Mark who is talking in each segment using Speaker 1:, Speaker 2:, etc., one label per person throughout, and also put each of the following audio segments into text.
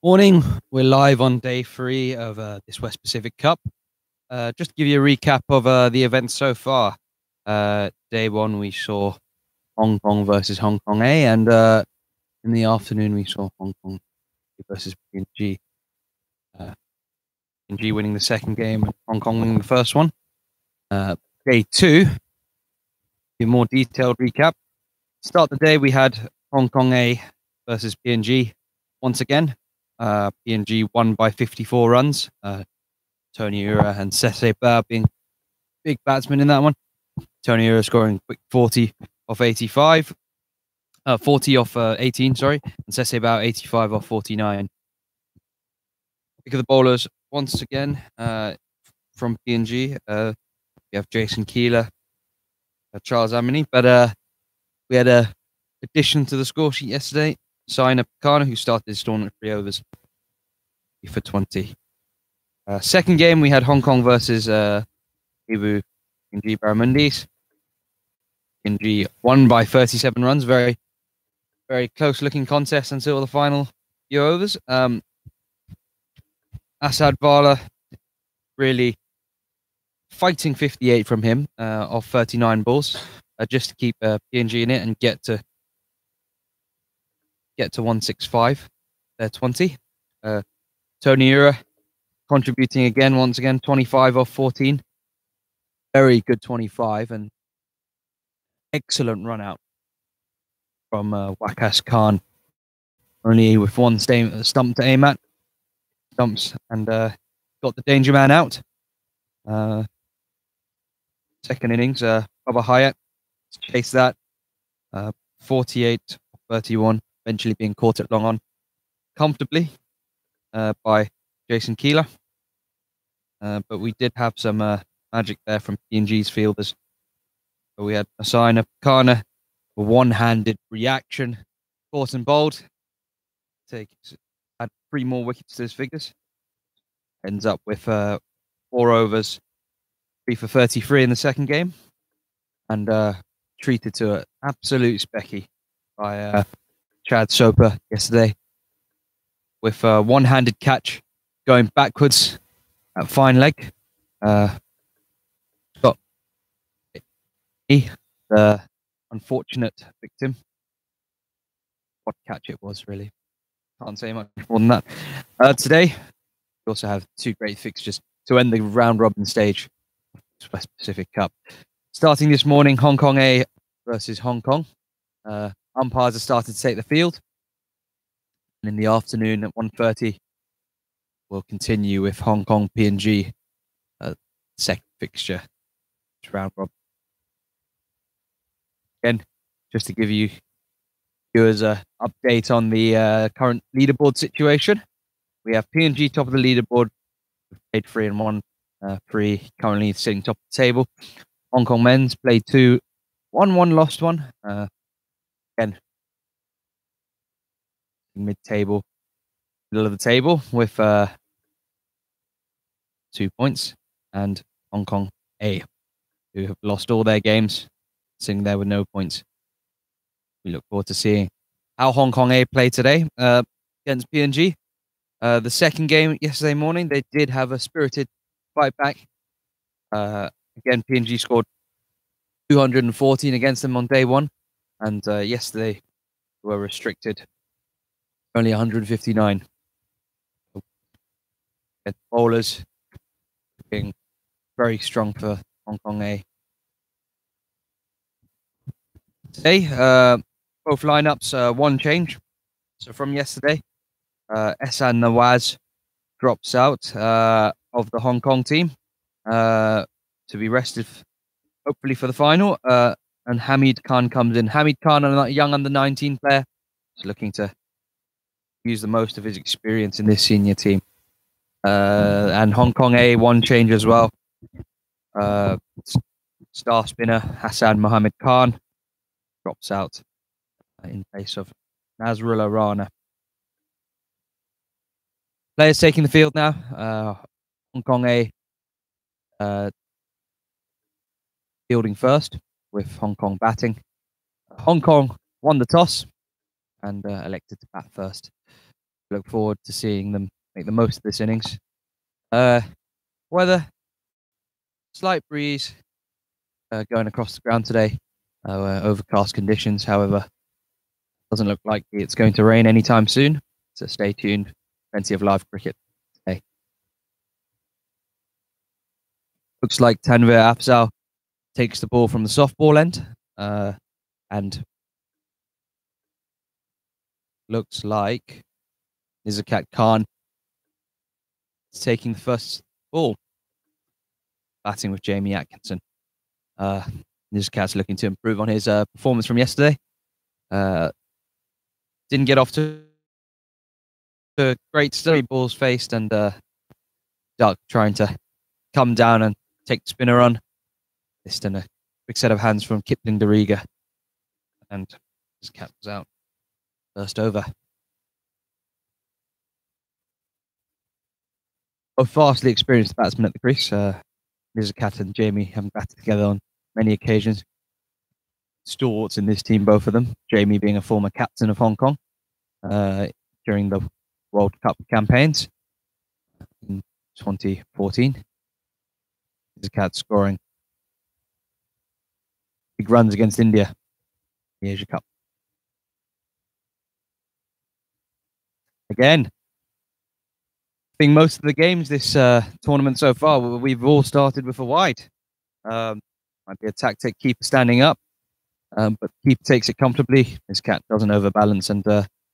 Speaker 1: Morning. We're live on day 3 of this West Pacific Cup. Just to give you a recap of the events so far. Day 1 we saw Hong Kong versus Hong Kong A, and in the afternoon we saw Hong Kong versus PNG. PNG winning the second game and Hong Kong winning the first one. Day 2, a more detailed recap. Start the day we had Hong Kong A versus PNG once again. PNG won by 54 runs. Tony Ura and Sese Bao being big batsmen in that one. Tony Ura scoring quick 40 off 85. 40 off 18, sorry. And Sese Bao 85 off 49. Pick of the bowlers once again from PNG. We have Jason Keeler, Charles Amini. But we had a addition to the score sheet yesterday. Saina Pakana, who started his tournament 3 overs for 20. Second game, we had Hong Kong versus Ibu PNG Barramundis. PNG won by 37 runs. Very, very close-looking contest until the final few overs. Asad Vala really fighting 58 from him off 39 balls, just to keep PNG in it and get to 165. 20. Tony Ura contributing once again, 25 off 14. Very good 25 and excellent run out from Waqas Khan. Only with one stump to aim at. Stumps and got the danger man out. Second innings, Bubba Hyatt chased that. 48 31, eventually being caught at long on comfortably by Jason Keeler. But we did have some magic there from PNG's fielders. So we had Asina Pakana, a one-handed reaction, caught and bowled. Had 3 more wickets to his figures. Ends up with 4 overs, 3 for 33 in the second game. And treated to an absolute specky by Chad Soper yesterday. With a one-handed catch going backwards at fine leg. Got the unfortunate victim. What catch it was, really. Can't say much more than that. Today, we also have 2 great fixtures to end the round-robin stage of the West Pacific Cup. Starting this morning, Hong Kong A versus Hong Kong. Umpires have started to take the field. And in the afternoon at 1:30, we'll continue with Hong Kong PNG second fixture round robin. Again, just to give you viewers an update on the current leaderboard situation. We have PNG top of the leaderboard, played 3 and 1, 3 currently sitting top of the table. Hong Kong men's played 2, won 1, lost 1. Again, mid-table, middle of the table with 2 points, and Hong Kong A, who have lost all their games, sitting there with no points. We look forward to seeing how Hong Kong A play today against PNG. The second game yesterday morning, they did have a spirited fight back. Again, PNG scored 214 against them on day 1, and yesterday were restricted only 159. And bowlers being very strong for Hong Kong A. Today, both lineups, 1 change. So from yesterday, Ehsan Nawaz drops out of the Hong Kong team to be rested, hopefully for the final. And Hamid Khan comes in. Hamid Khan, a young under-19 player, is looking to use the most of his experience in this senior team. And Hong Kong A, 1 change as well. Star spinner Hassan Mohammed Khan drops out in place of Nazrullah Rana. Players taking the field now. Hong Kong A fielding first with Hong Kong batting. Hong Kong won the toss and elected to bat first. Look forward to seeing them make the most of this innings. Weather, slight breeze going across the ground today. Overcast conditions, however, doesn't look like it's going to rain anytime soon. So stay tuned. Plenty of live cricket today. Looks like Tanvir Afzal takes the ball from the softball end, and looks like Nizakat Khan is taking the first ball, batting with Jamie Atkinson. Nizakat's looking to improve on his performance from yesterday. Didn't get off to a great start. Balls faced, and Duck trying to come down and take the spinner on. This done a big set of hands from Kipling Dariga, and his cat was out. First over. Both vastly experienced batsmen at the crease. Nizakat and Jamie haven't batted together on many occasions. Stalwarts in this team, both of them. Jamie being a former captain of Hong Kong during the World Cup campaigns in 2014. Nizakat scoring big runs against India in the Asia Cup. Again, I think most of the games this tournament so far, we've all started with a wide. Might be a tactic, keeper standing up, but keeper takes it comfortably. His cat doesn't overbalance and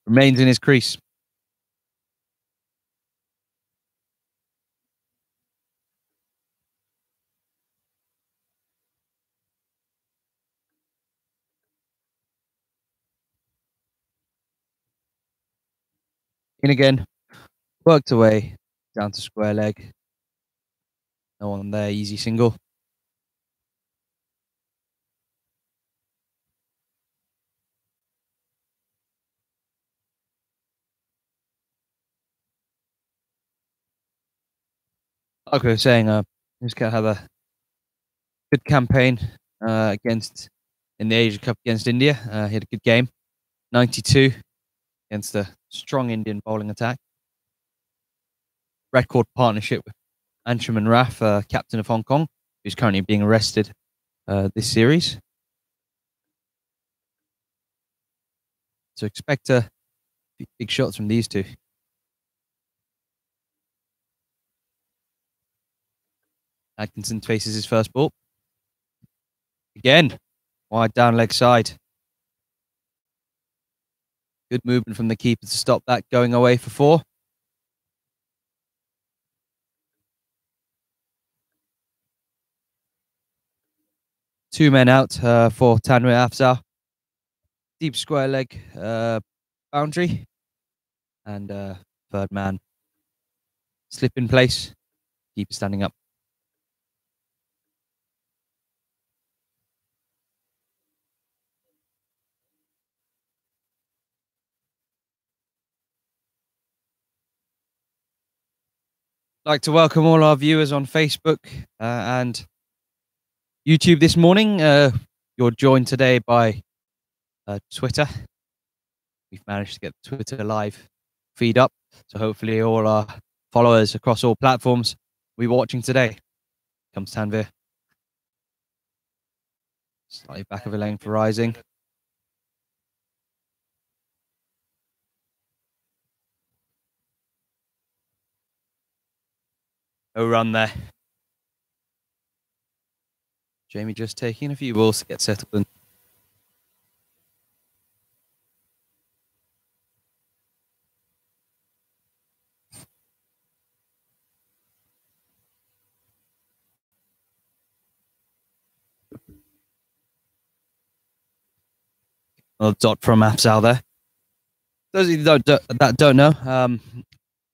Speaker 1: remains in his crease. In again, worked away, down to square leg. No one there, easy single. Like I was saying, this cat had a good campaign in the Asia Cup against India. He had a good game, 92 against a strong Indian bowling attack. Record partnership with Anshuman Raf, captain of Hong Kong, who's currently being arrested this series. So expect big shots from these two. Atkinson faces his first ball. Again, wide down leg side. Good movement from the keeper to stop that going away for 4. Two men out for Tanvir Afzal. Deep square leg boundary. And third man slip in place. Keeper standing up. I'd like to welcome all our viewers on Facebook and YouTube this morning. You're joined today by Twitter. We've managed to get the Twitter live feed up, so hopefully all our followers across all platforms will be watching today. Comes Tanvir. Slightly back of a lane for rising. No run there. Jamie just taking a few balls to get settled in. A dot from Afzal there. Those of you that don't know,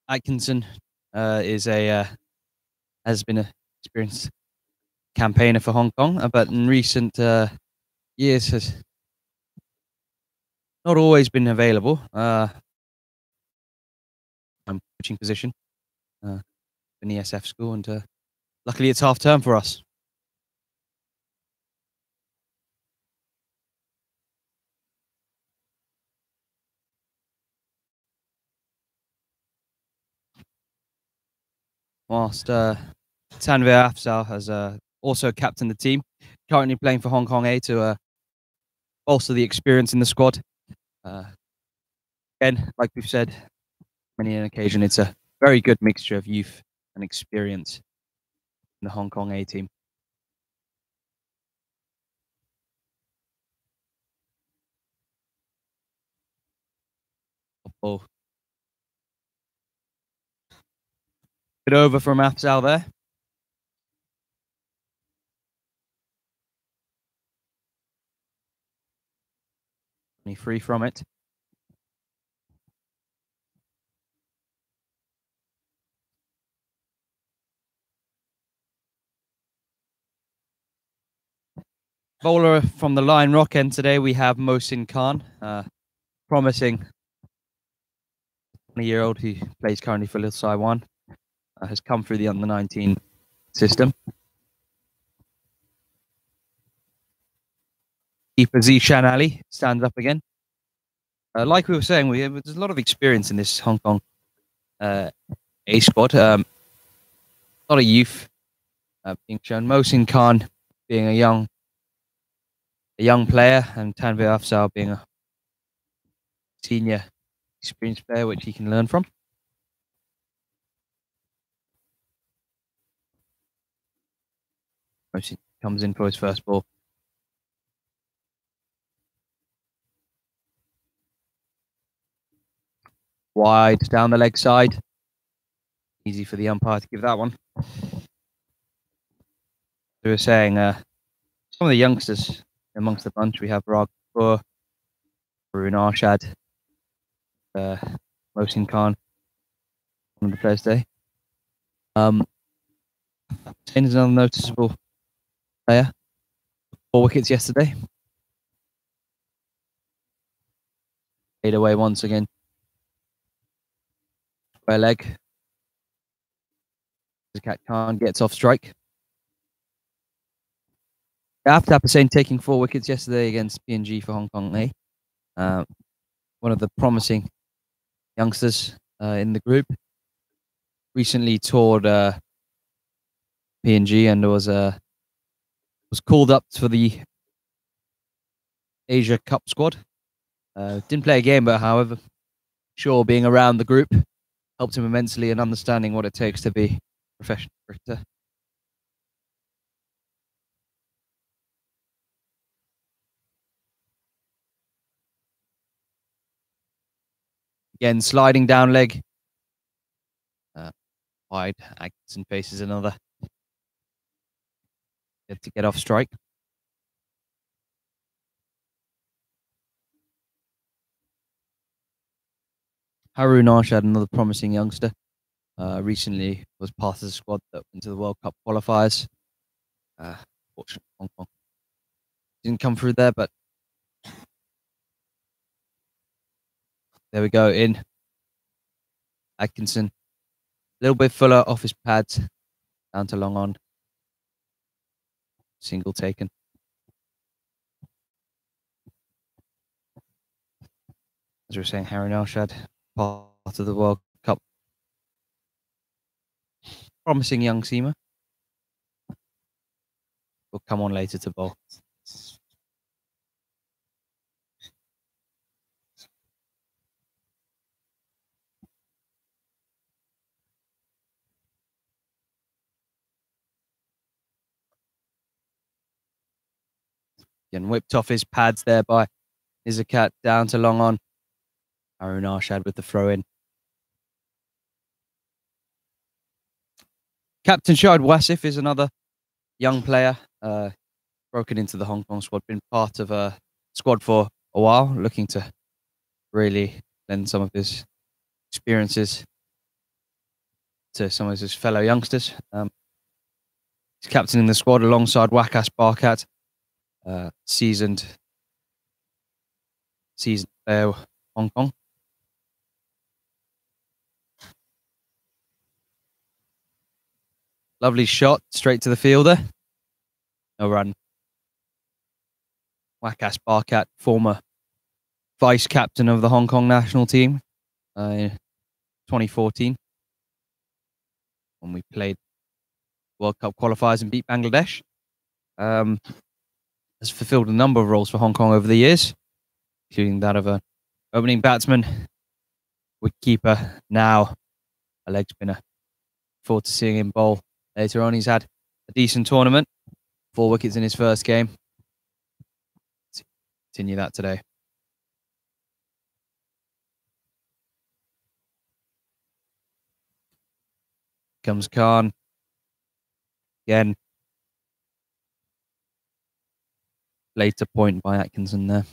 Speaker 1: Atkinson has been an experienced campaigner for Hong Kong, but in recent years has not always been available. I'm coaching position in the SF school, and luckily it's half term for us. whilst Tanvir Afzal has also captained the team, currently playing for Hong Kong A to bolster the experience in the squad. Again, like we've said, many an occasion, it's a very good mixture of youth and experience in the Hong Kong A team. Oh, good over from Afzal there. Only free from it. Bowler from the Lion Rock end today, we have Mohsin Khan, promising 20-year-old who plays currently for Little Saiwan, has come through the under-19 system. Keeper Zishan Ali stands up again. Like we were saying, there's a lot of experience in this Hong Kong A squad. A lot of youth being shown. Mohsin Khan being a young player, and Tanvir Afzal being a senior experienced player, which he can learn from. Mohsin comes in for his first ball. Wide down the leg side. Easy for the umpire to give that one. We were saying some of the youngsters amongst the bunch, we have Rag Kapoor, Arun Arshad, Mohsin Khan on the players day. Is another noticeable player. 4 wickets yesterday. Laid away once again. Square leg. Zakat Khan gets off strike. Aftab Hussain taking 4 wickets yesterday against PNG for Hong Kong A. One of the promising youngsters in the group. Recently toured PNG and was called up for the Asia Cup squad. Didn't play a game, but however, sure, being around the group helped him immensely in understanding what it takes to be a professional cricketer. Again, sliding down leg. Wide. Atkinson faces another. To get off strike. Harun Arshad, another promising youngster, recently was part of the squad that went to the World Cup qualifiers. Fortunately, Hong Kong didn't come through there, but there we go. In Atkinson, a little bit fuller off his pads, down to long on. Single taken. As we were saying, Harun Arshad, part of the World Cup. Promising young seamer. Will come on later to bowl. Getting whipped off his pads there by Zakat, down to long on. Harun Arshad with the throw in. Captain Shahid Wasif is another young player, broken into the Hong Kong squad, been part of a squad for a while, looking to really lend some of his experiences to some of his fellow youngsters. He's captaining the squad alongside Wakas Barkat, seasoned player Hong Kong. Lovely shot straight to the fielder. No run. Wakas Barkat, former vice captain of the Hong Kong national team in 2014. when we played World Cup qualifiers and beat Bangladesh. Has fulfilled a number of roles for Hong Kong over the years, including that of an opening batsman, wicketkeeper, now a leg spinner. Forward to seeing him bowl later on. He's had a decent tournament, 4 wickets in his first game. Let's continue that today. Comes Khan. Again, later point by Atkinson there.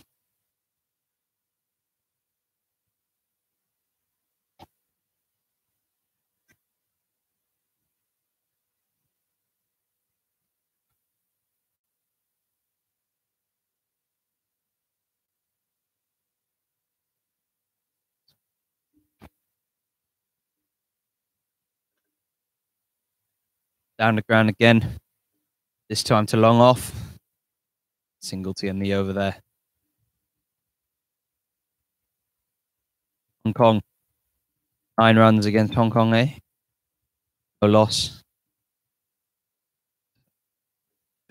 Speaker 1: Down the ground again. This time to long off. Single to end the over there. Hong Kong. 9 runs against Hong Kong, eh? No loss.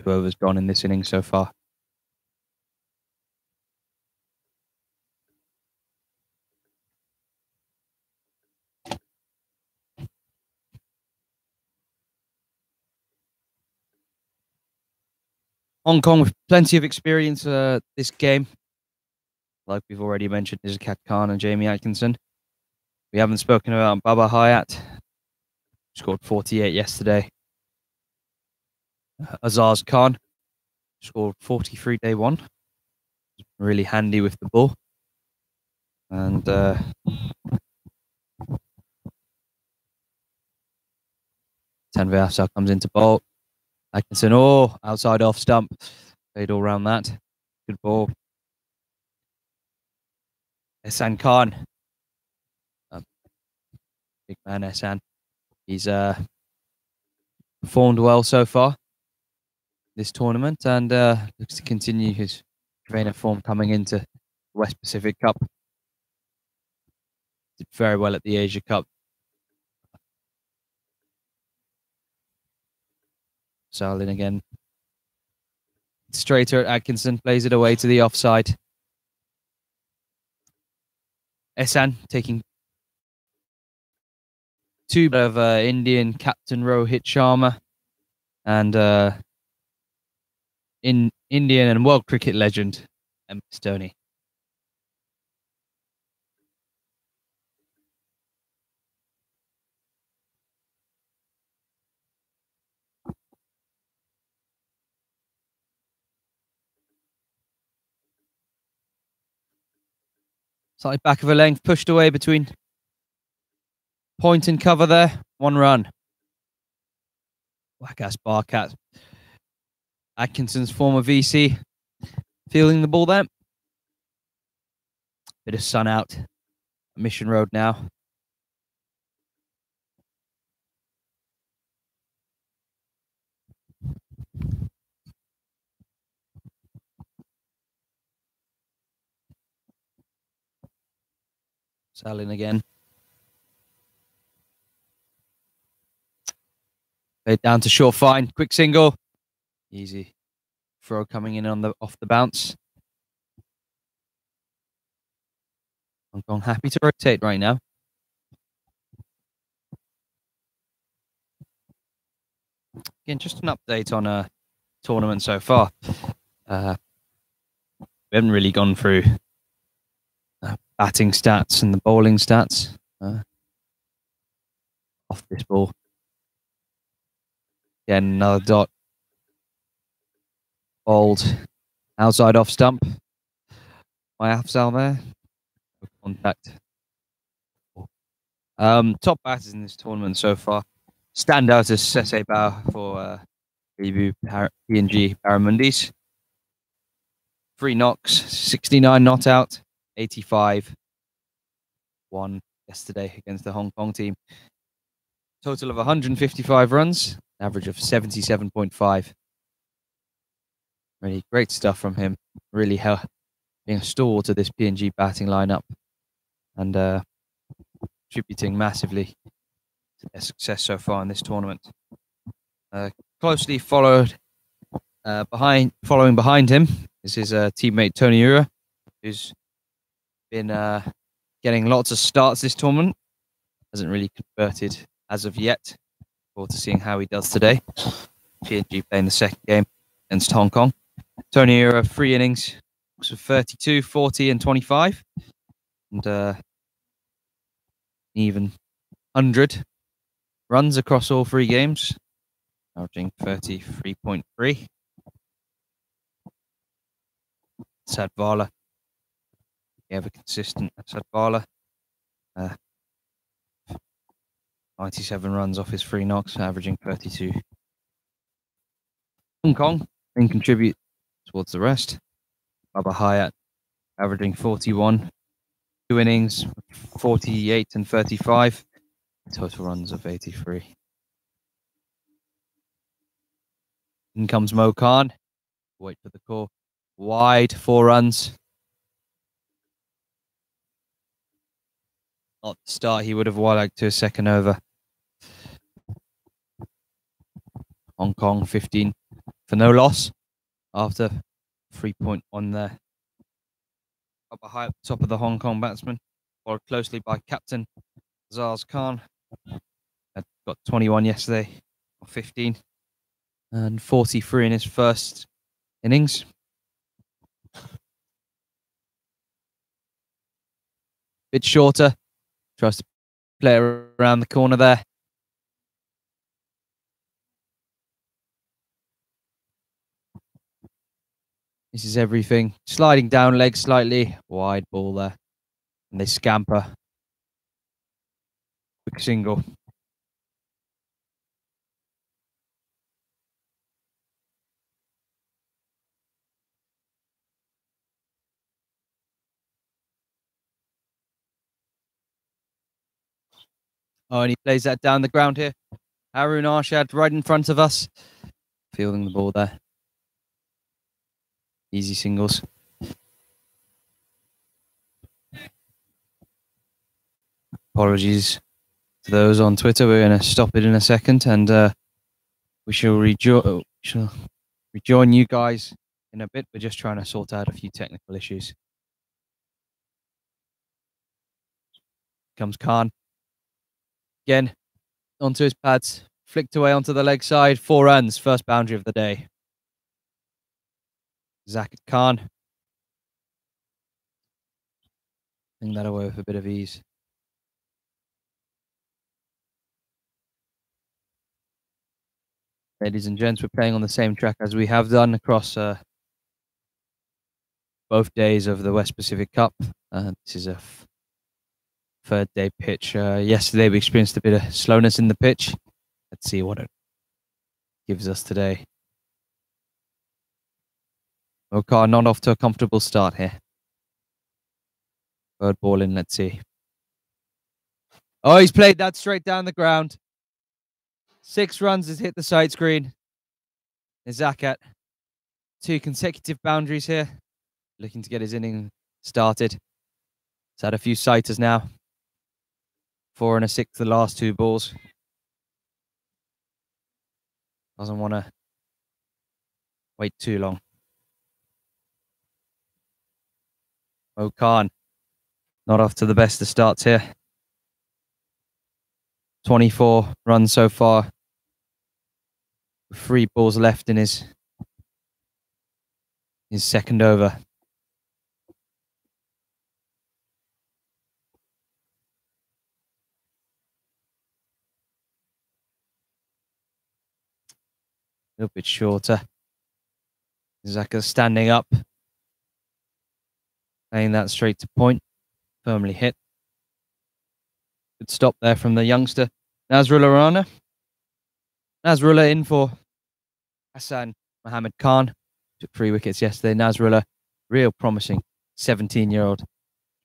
Speaker 1: 2 overs gone in this inning so far. Hong Kong with plenty of experience this game. Like we've already mentioned, is Kat Khan and Jamie Atkinson. We haven't spoken about Baba Hayat. Scored 48 yesterday. Azaz Khan scored 43 day 1. Really handy with the ball. And Tanvir Afsar comes into bowl. Atkinson, outside off stump. Played all round that. Good ball. Ehsan Khan. Big man, Ehsan. He's performed well so far this tournament and looks to continue his trainer form coming into the West Pacific Cup. Did very well at the Asia Cup. Salin again. Straighter at Atkinson, plays it away to the offside. Ehsan taking 2 of Indian captain Rohit Sharma and in Indian and world cricket legend MS Dhoni. Slightly back of a length, pushed away between point and cover there. 1 run. Whack-ass Barcat. Atkinson's former VC fielding the ball there. Bit of sun out. Mission Road now. Salin again. Played down to short fine. Quick single. Easy. Throw coming in on off the bounce. Hong Kong happy to rotate right now. Again, just an update on a tournament so far. We haven't really gone through batting stats and the bowling stats off this ball. Again, another dot. Bowled outside off stump. My Afzal there. Contact. Top batters in this tournament so far. Stand out as Sese Bao for PNG Barramundis. 3 knocks, 69 not out, 85. 1 yesterday against the Hong Kong team. Total of 155 runs, average of 77.5. Really great stuff from him. Really being a stalwart to this PNG batting lineup and contributing massively to their success so far in this tournament. Closely following behind him is his teammate Tony Ura, who's been getting lots of starts this tournament. Hasn't really converted as of yet. Forward to seeing how he does today. PNG playing the second game against Hong Kong. Tony Ura, 3 innings, so 32, 40, and 25. And even 100 runs across all 3 games, averaging 33.3. Sadvala, ever consistent Sadvala. 97 runs off his 3 knocks, averaging 32. Hong Kong can contribute towards the rest. Baba Hayat averaging 41, 2 innings, 48 and 35, total runs of 83. In comes Mo Khan. Wait for the call. Wide, 4 runs. Not the start he would have liked to a second over. Hong Kong 15 for no loss after 3.1 there. Up high at the top of the Hong Kong batsman, followed closely by captain Zaz Khan. Had got 21 yesterday, or 15, and 43 in his first innings. Bit shorter, tries to play around the corner there. This is everything. Sliding down leg slightly, wide ball there. And they scamper. Quick single. Oh, and he plays that down the ground here. Harun Arshad right in front of us. Fielding the ball there. Easy singles. Apologies to those on Twitter. We're going to stop it in a second, and we shall rejoin you guys in a bit. We're just trying to sort out a few technical issues. Comes Khan. Again, onto his pads. Flicked away onto the leg side. 4 runs. First boundary of the day. Zakat Khan. Bring that away with a bit of ease. Ladies and gents, we're playing on the same track as we have done across both days of the West Pacific Cup. This is a third day pitch. Yesterday we experienced a bit of slowness in the pitch. Let's see what it gives us today. Okar not off to a comfortable start here. Third ball in, let's see. Oh, he's played that straight down the ground. 6 runs has hit the side screen. Zakat, 2 consecutive boundaries here. Looking to get his inning started. He's had a few sighters now. 4 and a 6 the last 2 balls. Doesn't want to wait too long. Khan not off to the best of starts here. 24 runs so far. 3 balls left in his second over. A little bit shorter. Zaka standing up. Playing that straight to point. Firmly hit. Good stop there from the youngster. Nasrullah Rana. Nasrullah in for Hassan Mohammed Khan. Took 3 wickets yesterday. Nasrullah, real promising 17-year-old.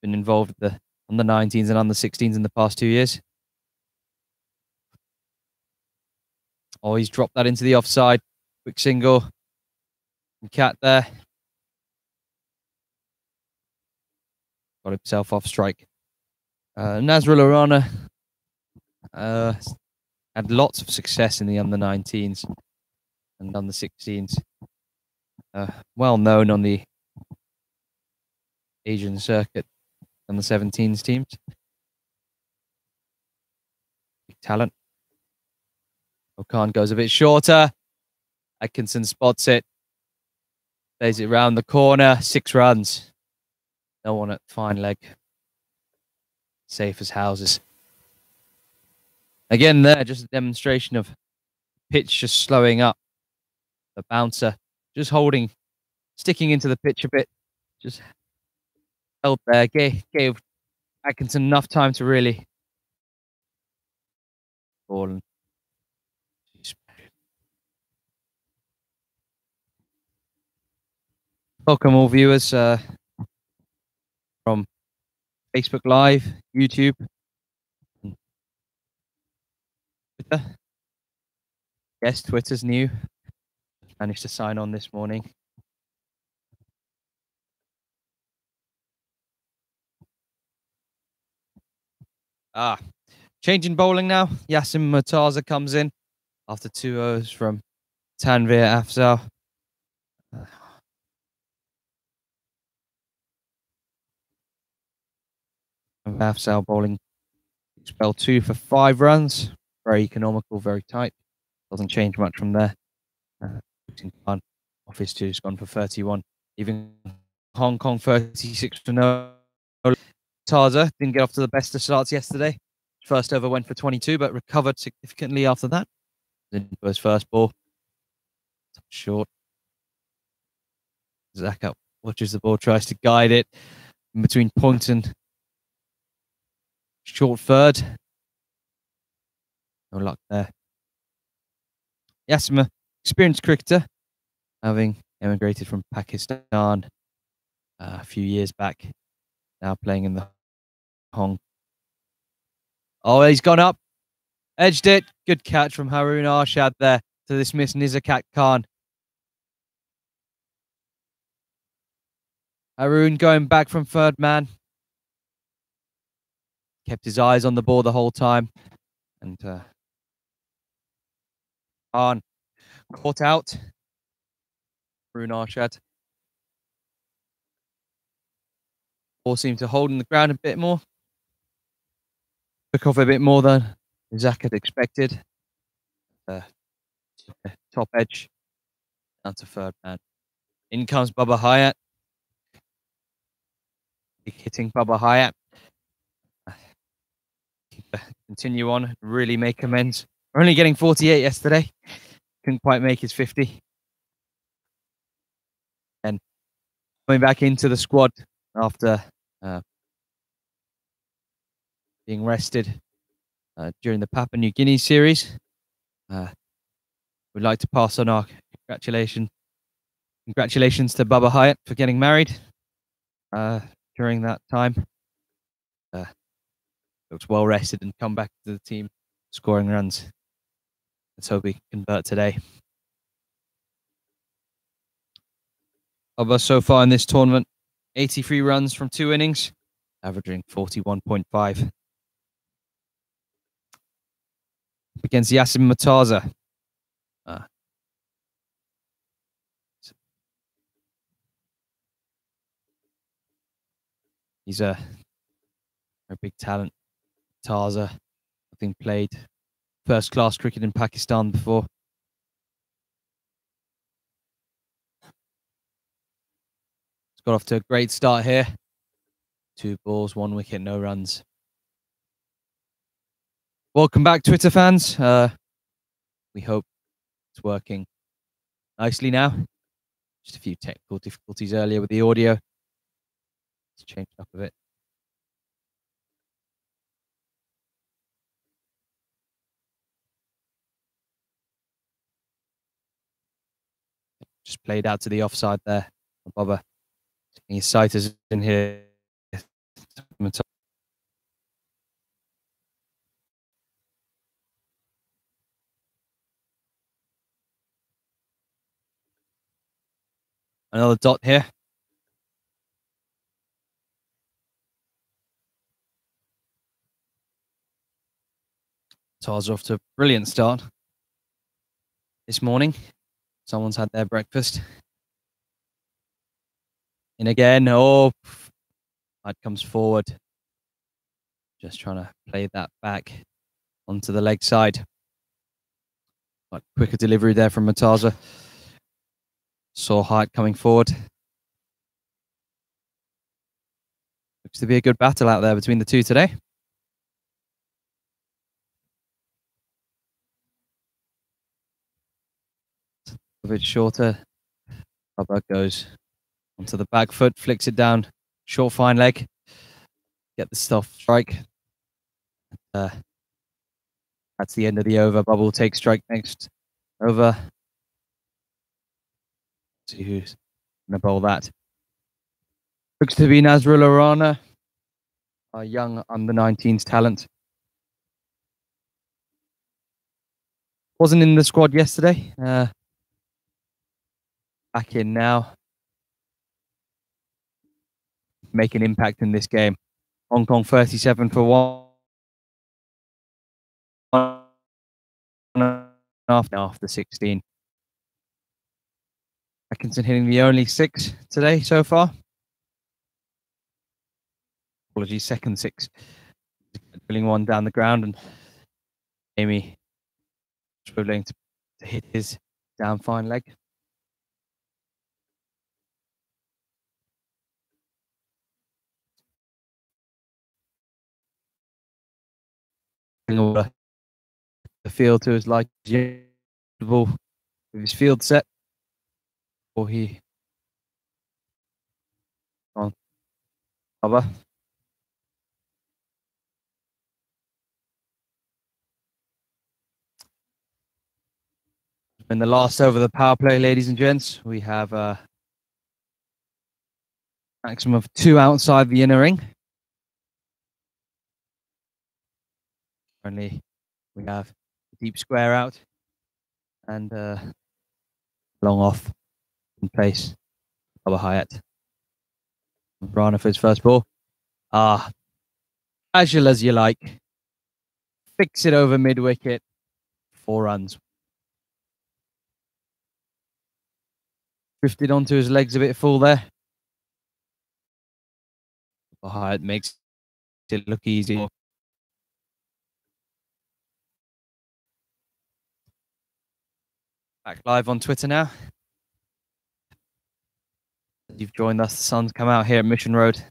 Speaker 1: Been involved on the 19s and under 16s in the past 2 years. Oh, he's dropped that into the offside. Quick single. Cat there. Got himself off strike. Nasrullah Rana had lots of success in the under-19s and under-16s. Well known on the Asian circuit and the 17s teams. Big talent. Okan goes a bit shorter. Atkinson spots it. Plays it round the corner. 6 runs. No one at fine leg. Safe as houses. Again there, just a demonstration of pitch just slowing up. The bouncer just holding, sticking into the pitch a bit. Just held there. Gave Atkinson enough time to really ball. Welcome all viewers from Facebook Live, YouTube, Twitter. Yes, Twitter's new. Managed to sign on this morning. Changing bowling now. Yasin Murtaza comes in after 2 overs from Tanvir Afzal. Afzal bowling spell 2 for 5 runs. Very economical, very tight. Doesn't change much from there. Off his 2's gone for 31. Even Hong Kong 36 for no. Taza didn't get off to the best of starts yesterday. First over went for 22, but recovered significantly after that. Into his first ball. Short. Zaka watches the ball, tries to guide it in between point and short third. No luck there. Yasima, experienced cricketer, having emigrated from Pakistan a few years back. Now playing in the Hong. Oh, he's gone up. Edged it. Good catch from Haroon Arshad there to dismiss Nizakat Khan. Haroon going back from third man. Kept his eyes on the ball the whole time. And Khan caught out. Haroon Arshad. Ball seemed to hold in the ground a bit more. Took off a bit more than Zach had expected. Top edge. Down to third man. In comes Baba Hayat. Hitting Baba Hayat. Continue on, really make amends. We're only getting 48 yesterday. Couldn't quite make his 50. And coming back into the squad after being rested during the Papua New Guinea series. We'd like to pass on our congratulations to Baba Hayat for getting married during that time. Looks well rested and come back to the team scoring runs. Let's hope we convert today. Baba so far in this tournament, 83 runs from 2 innings, averaging 41.5. Against Yasin Murtaza. He's a big talent. Taza, I think, played first-class cricket in Pakistan before. He's got off to a great start here. 2 balls, 1 wicket, no runs. Welcome back, Twitter fans. We hope it's working nicely now. Just a few technical difficulties earlier with the audio. Let's change it up a bit. Just played out to the offside there. Bobber. His sight is in here. Another dot here. Tars off to a brilliant start this morning. Someone's had their breakfast. In again. Oh, Hyde comes forward. Just trying to play that back onto the leg side. But quicker delivery there from Mataza. Saw Hyde coming forward. Looks to be a good battle out there between the two today. A bit shorter. Bubba goes onto the back foot, flicks it down. Short fine leg. Get the soft strike. That's the end of the over. Bubba will take strike next over. See who's going to bowl that. Looks to be Nazrul Rana, a young under-19s talent. Wasn't in the squad yesterday. Back in now. Make an impact in this game. Hong Kong 37 for 1 after 16. Atkinson hitting the only 6 today so far. Apologies, second 6. Drilling one down the ground, and Amy struggling to hit his down fine leg. The field to his like with his field set, or he on cover. In the last over the power play, ladies and gents, we have a maximum of 2 outside the inner ring. Only we have a deep square out and long off in place. Bubba Hyatt. Rana for his first ball. Casual as you like. Fix it over mid wicket. 4 runs. Drifted onto his legs a bit full there. Hyatt makes it look easy. Back live on Twitter now. You've joined us. The sun's come out here at Mission Road.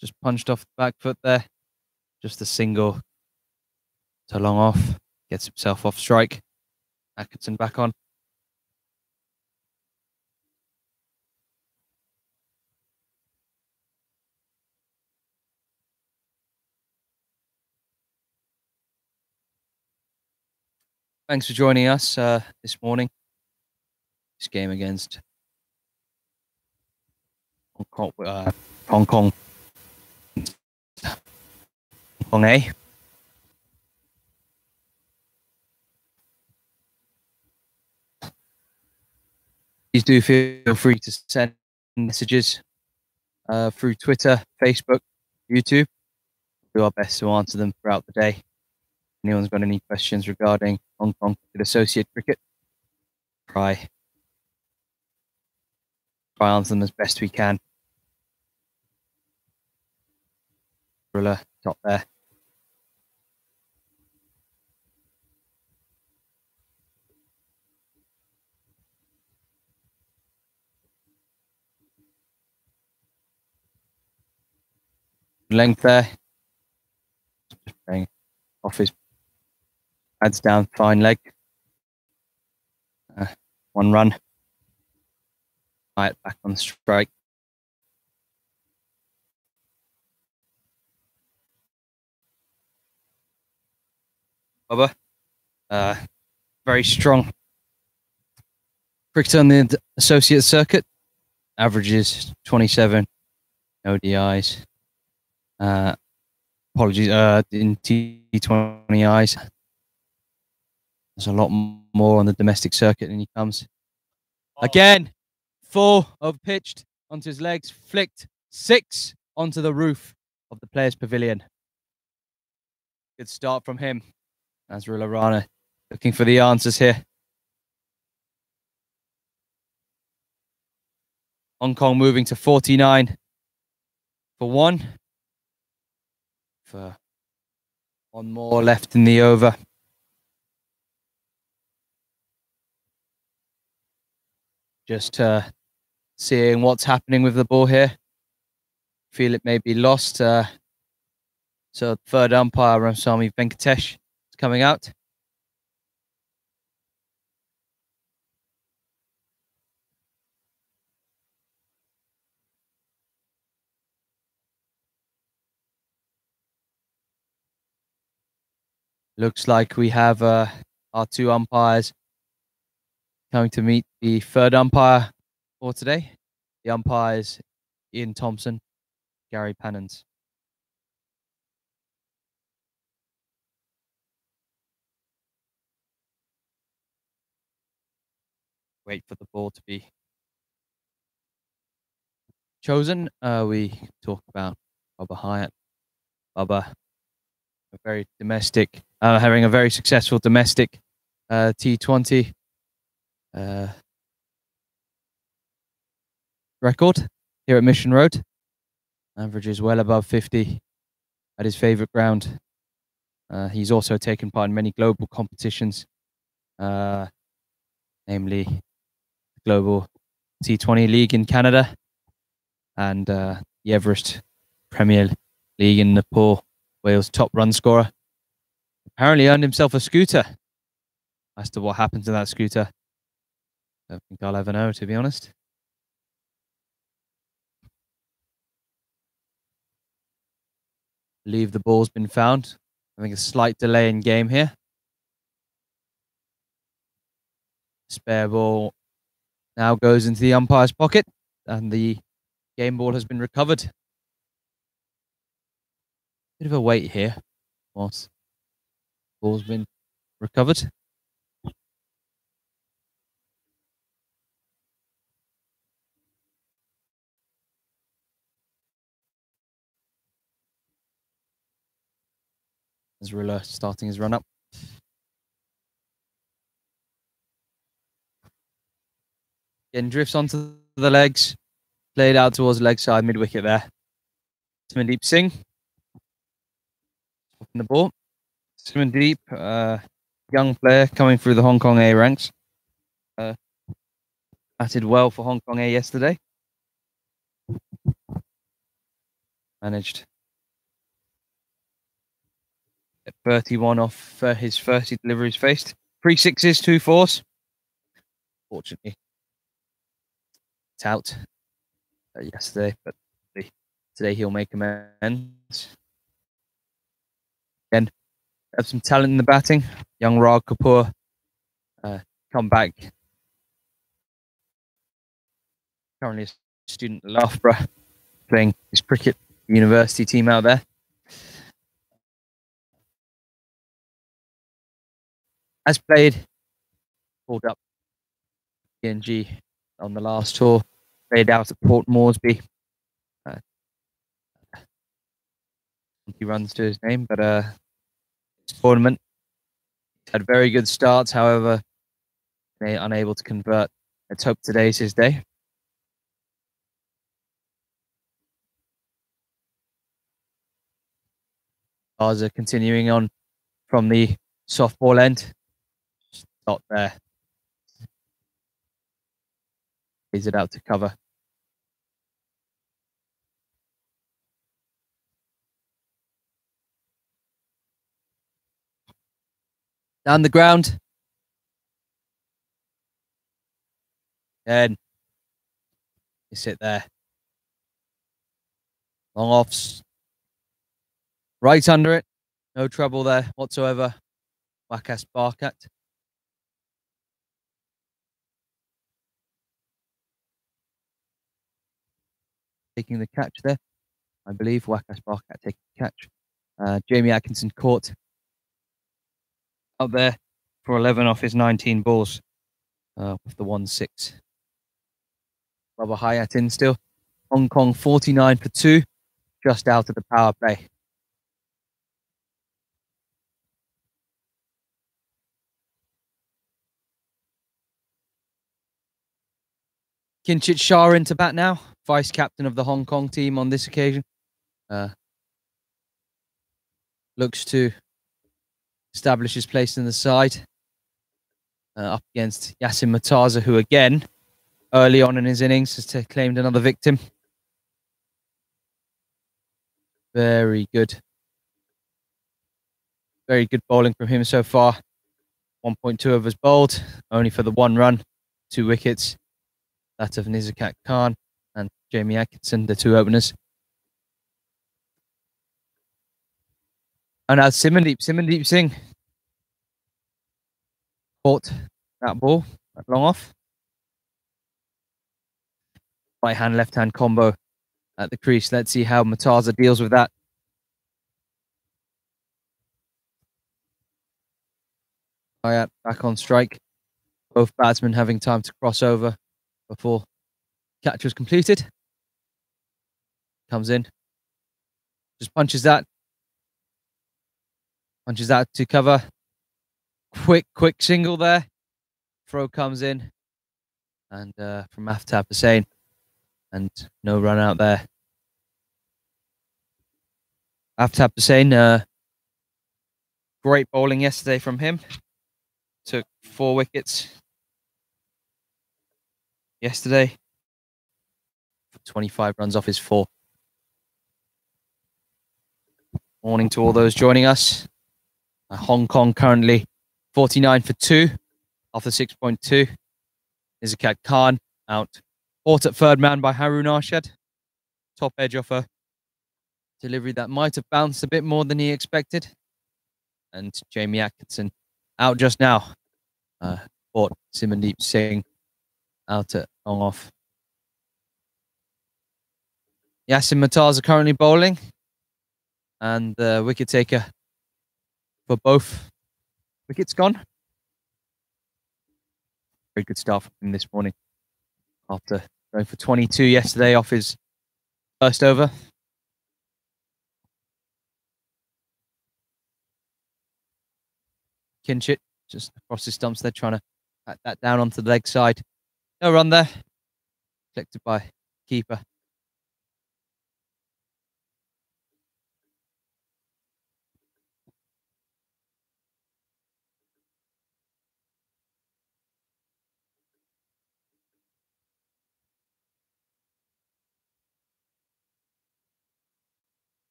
Speaker 1: Just punched off the back foot there. Just a single to long off. Gets himself off strike. Atkinson back on. Thanks for joining us this morning. This game against Hong Kong A. Please do feel free to send messages through Twitter, Facebook, YouTube. We'll do our best to answer them throughout the day. If anyone's got any questions regarding Hong Kong Associate Cricket, try answer them as best we can. Thriller top there. Length there. Just playing off his pads down, fine leg. 1 run. Right, back on strike. Bubba. Very strong cricketer on the associate circuit. Averages 27 ODIs. Apologies, in T20Is. There's a lot more on the domestic circuit, and he comes again. 4 over-pitched onto his legs, flicked 6 onto the roof of the players' pavilion. Good start from him. Nazrul Rana looking for the answers here. Hong Kong moving to 49 for 1. For 1 more left in the over. Just seeing what's happening with the ball here. Feel it may be lost. So third umpire, Ramsamy Venkatesh, is coming out. Looks like we have our 2 umpires coming to meet the third umpire for today. The umpires, Ian Thompson, Gary Pannons. Wait for the ball to be chosen. We talk about Bubba Hyatt. Bubba, a very domestic, having a very successful domestic T20 record here at Mission Road. Averages well above 50 at his favourite ground. He's also taken part in many global competitions, namely the Global T20 League in Canada and the Everest Premier League in Nepal, Wales' top run scorer. Apparently earned himself a scooter. As to what happened to that scooter, I don't think I'll ever know, to be honest. I believe the ball's been found. I think a slight delay in game here. Spare ball now goes into the umpire's pocket and the game ball has been recovered. Bit of a wait here whilst the ball's been recovered. Nazrullah starting his run up. Again, drifts onto the legs. Played out towards leg side, mid-wicket there. Simandeep Singh. In the ball. Simandeep, young player coming through the Hong Kong A ranks. Batted well for Hong Kong A yesterday. Managed at 31 off his 30 deliveries faced. 3 sixes, 2 fours. Fortunately, it's out yesterday, but today he'll make amends. Again, have some talent in the batting. Young Rag Kapoor come back. Currently a student at Loughborough, playing his cricket university team out there. Has played, pulled up PNG on the last tour, played out at Port Moresby. He runs to his name, but this tournament had very good starts. However, they unable to convert. Let's hope today's his day. Gaza continuing on from the softball end. Not there. Is it out to cover? Down the ground. And you sit there. Long offs. Right under it. No trouble there whatsoever. Wakas Barkat. Taking the catch there. I believe Wakas Barkat taking the catch. Jamie Atkinson caught out there for 11 off his 19 balls with the 1-6. Bubba Hyatt in still. Hong Kong 49 for 2, just out of the power play. Kinchit Shah into bat now, vice captain of the Hong Kong team on this occasion. Looks to establish his place in the side. Up against Yasin Mataza, who again, early on in his innings, has claimed another victim. Very good. Very good bowling from him so far. 1.2 overs bowled, only for the 1 run, 2 wickets. That of Nizakat Khan and Jamie Atkinson, the 2 openers. And now Simandeep Singh caught that ball, that long off. Right hand, left hand combo at the crease. Let's see how Mataza deals with that. Hayat back on strike. Both batsmen having time to cross over before catch was completed. Comes in. Just punches that. Punches that to cover. Quick single there. Throw comes in. And from Aftab Hussain. And no run out there. Aftab Hussain, great bowling yesterday from him. Took 4 wickets yesterday. 25 runs off his 4. Morning to all those joining us. Hong Kong currently 49 for 2 after 6.2. Nizakat Khan out. Caught at third man by Harun Arshad. Top edge off a delivery that might have bounced a bit more than he expected. And Jamie Atkinson out just now. Caught Simandeep Singh out at long off. Yasin Mataza currently bowling. And the wicket taker for both wickets gone. Very good start from him this morning. After going for 22 yesterday off his first over. Kinchit just across the stumps there, trying to pat that down onto the leg side. No run there. Collected by keeper.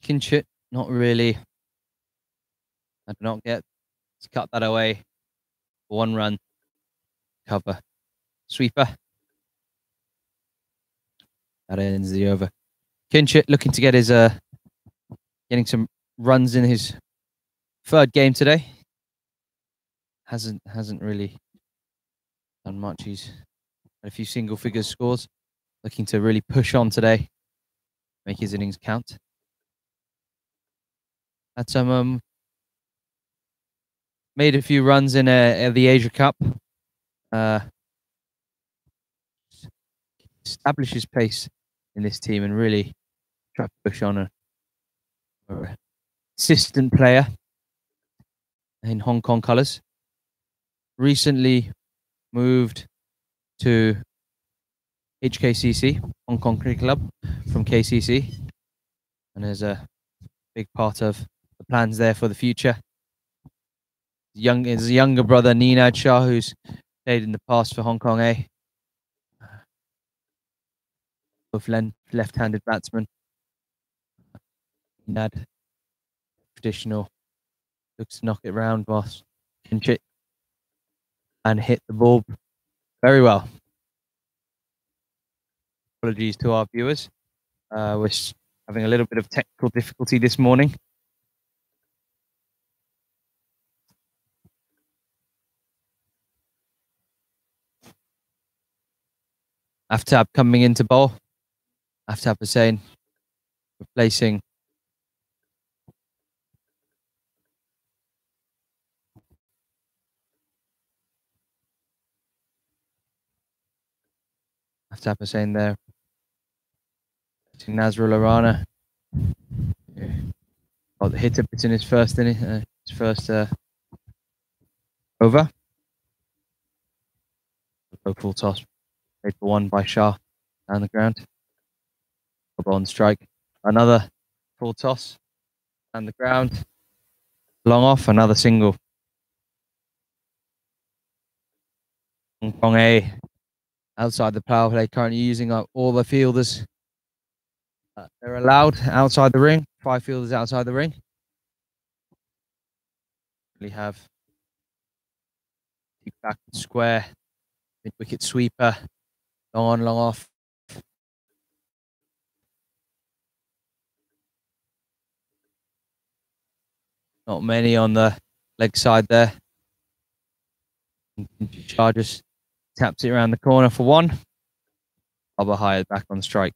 Speaker 1: Kinchit, not really. I did not get to cut that away. 1 run. Cover. Sweeper. That ends the over. Kinchit looking to get his getting some runs in his 3rd game today. Hasn't really done much. He's had a few single figures scores. Looking to really push on today. Make his innings count. Had some made a few runs in the Asia Cup. Establish his place in this team and really try to push on a assistant player in Hong Kong colours. Recently moved to HKCC, Hong Kong Cricket Club, from KCC, and is a big part of the plans there for the future. His younger brother Ninad Shah, who's played in the past for Hong Kong A. Both left-handed batsmen. Ninad, traditional, looks to knock it round whilst Kinchit and hit the ball very well. Apologies to our viewers. We're having a little bit of technical difficulty this morning. Aftab coming into bowl. Aftab Hussain replacing Aftab Hussain there. Nazrul Arana. Got the hit up in his first inning, his first over. Low full toss. Played for one by Shah down the ground. Double on strike. Another full toss down the ground. Long off, another single. Hong Kong A outside the power play, currently using up all the fielders. They're allowed outside the ring. 5 fielders outside the ring. We have deep back square, mid wicket sweeper, long on, long off. Not many on the leg side there. Shah just taps it around the corner for one. Bubba Hyatt back on strike.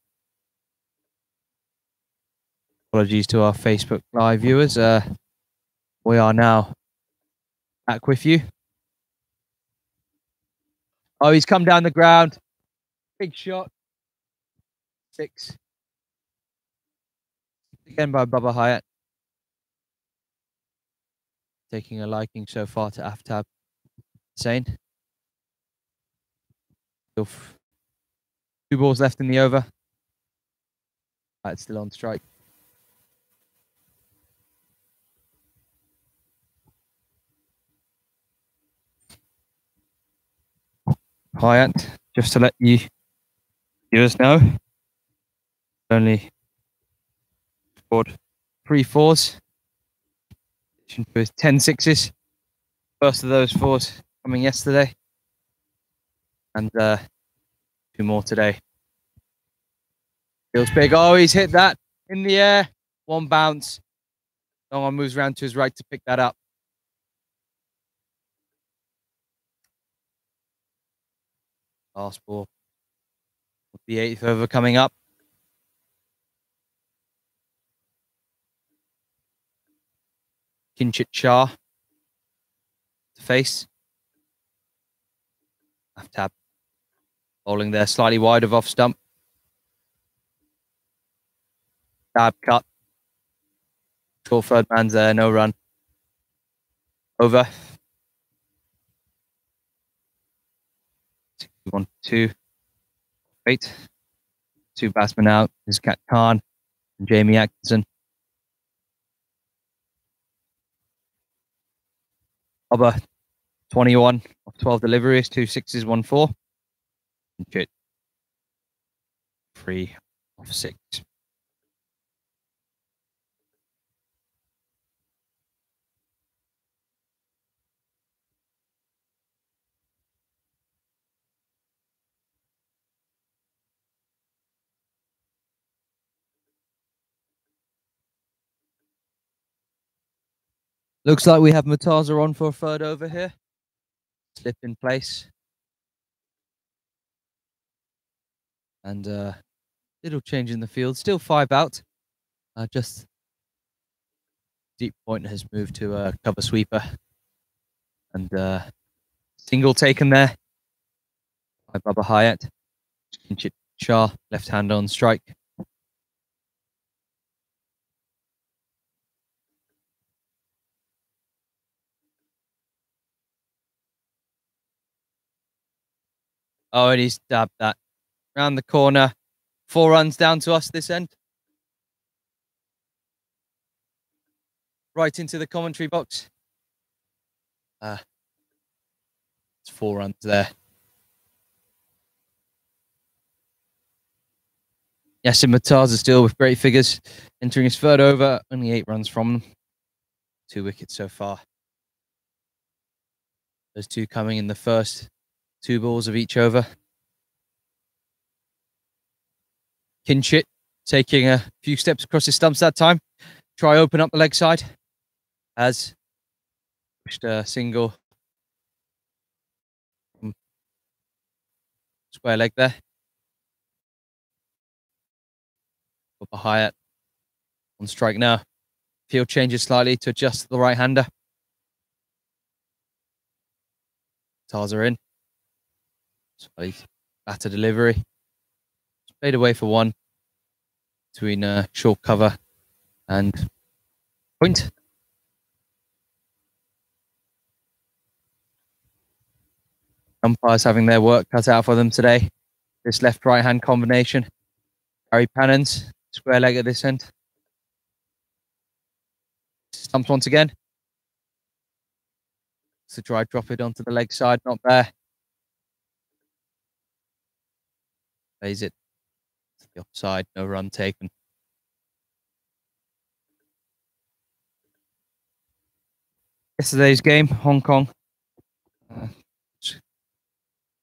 Speaker 1: Apologies to our Facebook Live viewers. We are now back with you. Oh, he's come down the ground. Big shot. 6. Again by Bubba Hyatt. Taking a liking so far to Aftab Hussain. Still 2 balls left in the over. Hyatt still on strike. Hyatt, just to let you viewers know, only scored 3 fours. With 10 sixes. First of those 4s coming yesterday. And 2 more today. Feels big. Oh, he's hit that in the air. 1 bounce. Long on moves around to his right to pick that up. Last ball. The 8th over coming up. Kinchit Shah to face. Aftab bowling there slightly wide of off stump. Dab cut. Short third man's there, no run. Over. 1-2. 8. 2 batsmen out. There's Kat Khan and Jamie Atkinson. Bubba, 21 of 12 deliveries, 2 sixes, 1 4. Kinchit, 3 of 6. Looks like we have Murtaza on for a 3rd over here. Slip in place. And little change in the field. Still 5 out. Just deep point has moved to a cover sweeper. And single taken there by Bubba Hyatt. Kinchit Shah, left hand on strike. Oh, and he's dabbed that round the corner. 4 runs down to us this end. Right into the commentary box. It's 4 runs there. Yasin Murtaza still with great figures. Entering his 3rd over. Only 8 runs from them. 2 wickets so far. Those 2 coming in the first 2 balls of each over. Kinchit taking a few steps across his stumps that time. Try open up the leg side. Has pushed a single square leg there. Bubba Hyatt on strike now. Field changes slightly to adjust to the right-hander. Taza in. Batter delivery. Played away for one between short cover and point. Umpires having their work cut out for them today. This left-right hand combination. Harry Pannon's square leg at this end. Stumps once again. To try drop it onto the leg side, not there. Plays it to the offside, no run taken. Yesterday's game, Hong Kong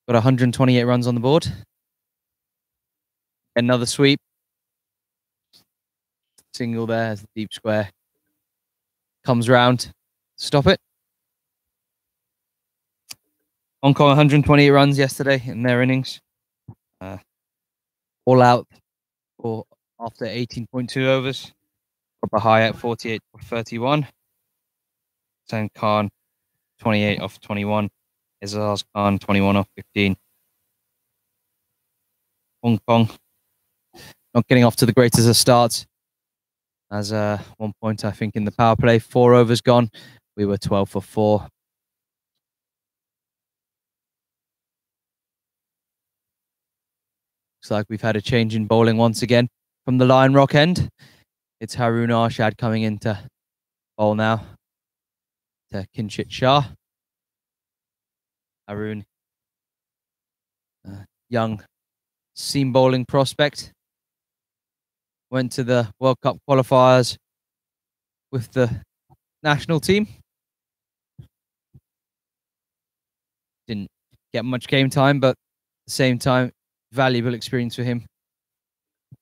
Speaker 1: got 128 runs on the board. Another sweep. Single there as the deep square comes round. Stop it. Hong Kong 128 runs yesterday in their innings. All out for after 18.2 overs. Proper high at 48 for 31. San Khan 28 off 21. Izaz Khan 21 off 15. Hong Kong not getting off to the greatest of starts. As 1 point, I think, in the power play, 4 overs gone. We were 12 for 4. Looks like we've had a change in bowling once again from the Lion Rock end. It's Haroon Arshad coming into bowl now to Kinshit Shah. Haroon, young seam bowling prospect, went to the World Cup qualifiers with the national team. Didn't get much game time, but at the same time, valuable experience for him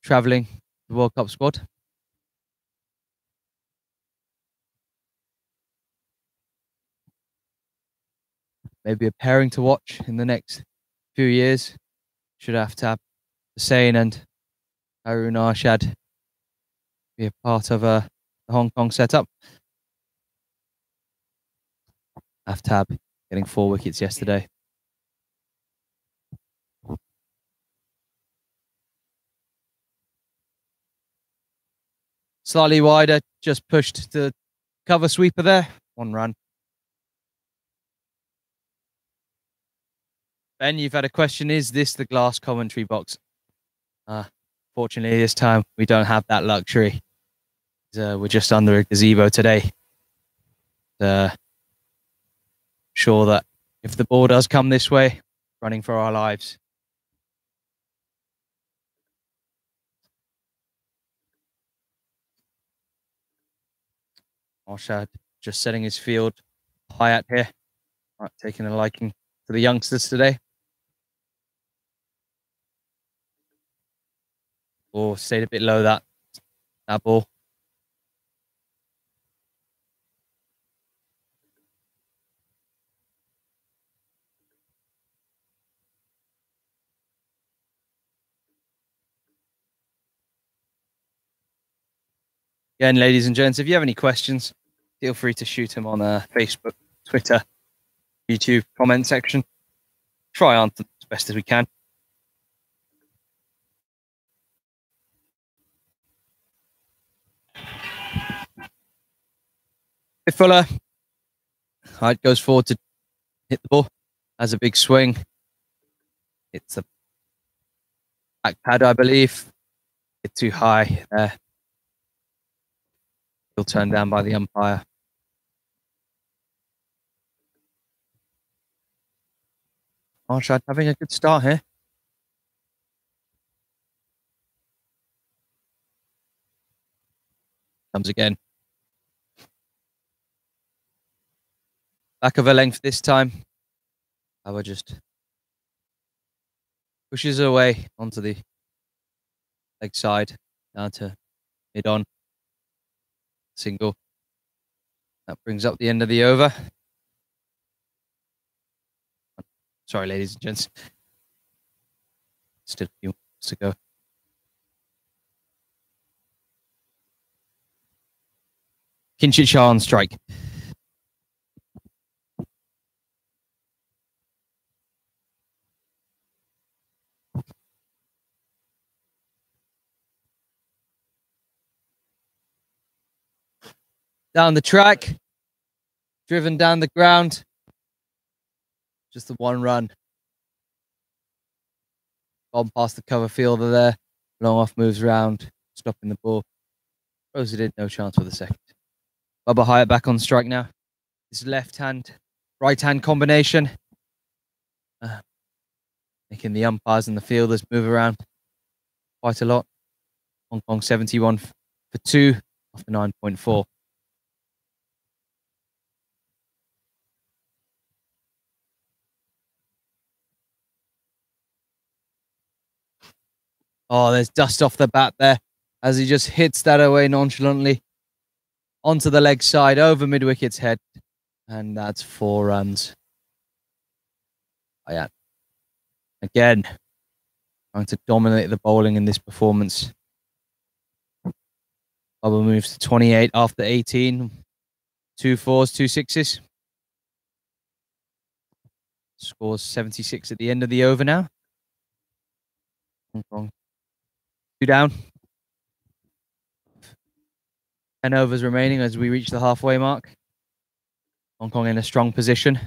Speaker 1: traveling the World Cup squad. Maybe a pairing to watch in the next few years. Should have to have Hussain and Haroon Arshad be a part of the Hong Kong setup. Aftab getting 4 wickets yesterday. Slightly wider, just pushed to cover sweeper there. 1 run. Ben, you've had a question. Is this the glass commentary box? Fortunately, this time we don't have that luxury. We're just under a gazebo today. Sure that if the ball does come this way, running for our lives. Arshad just setting his field high at here. Right, taking a liking to the youngsters today. Oh, stayed a bit low that ball. Again, ladies and gents, if you have any questions, feel free to shoot them on Facebook, Twitter, YouTube comment section. Try answer as best as we can. Fuller, height goes forward to hit the ball, has a big swing. It's a back pad, I believe. It's too high there. He'll turn down by the umpire. Arshad having a good start here. Comes again. Back of a length this time. Howard just pushes away onto the leg side, down to mid-on. Single. That brings up the end of the over. Sorry, ladies and gents. Still a few minutes to go. Kinshit Shah on strike.
Speaker 2: down the track, driven down the ground. Just the one run. Gone past the cover fielder there. Long off moves round, stopping the ball. Rosie did no chance for the second. Bubba Hyatt back on strike now. His left hand, right hand combination. Making the umpires and the fielders move around quite a lot. Hong Kong 71 for 2 after 9.4. Oh, there's dust off the bat there as he just hits that away nonchalantly onto the leg side over mid-wicket's head. And that's 4 runs. Hyatt again trying to dominate the bowling in this performance. Bubba moves to 28 after 18. 2 4s, 2 6s. Scores 76 at the end of the over now. Hong Kong 2 down. 10 overs remaining as we reach the halfway mark. Hong Kong in a strong position.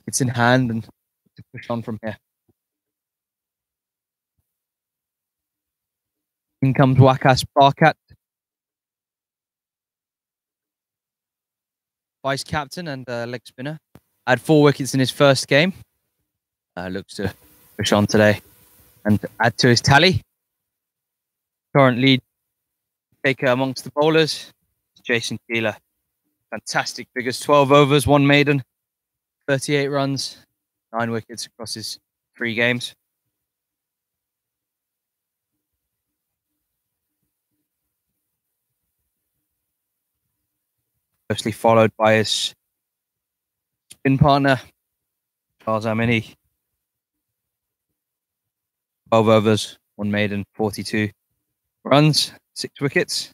Speaker 2: It's in hand and to push on from here. In comes Wakas Barkat, vice captain and leg spinner. Had 4 wickets in his first game. Looks to push on today and add to his tally. Current lead taker amongst the bowlers is Jason Keeler. Fantastic figures, 12 overs, 1 maiden, 38 runs, 9 wickets across his 3 games. Closely followed by his spin partner, Charles Amini. 12 overs, 1 maiden, 42 runs, 6 wickets.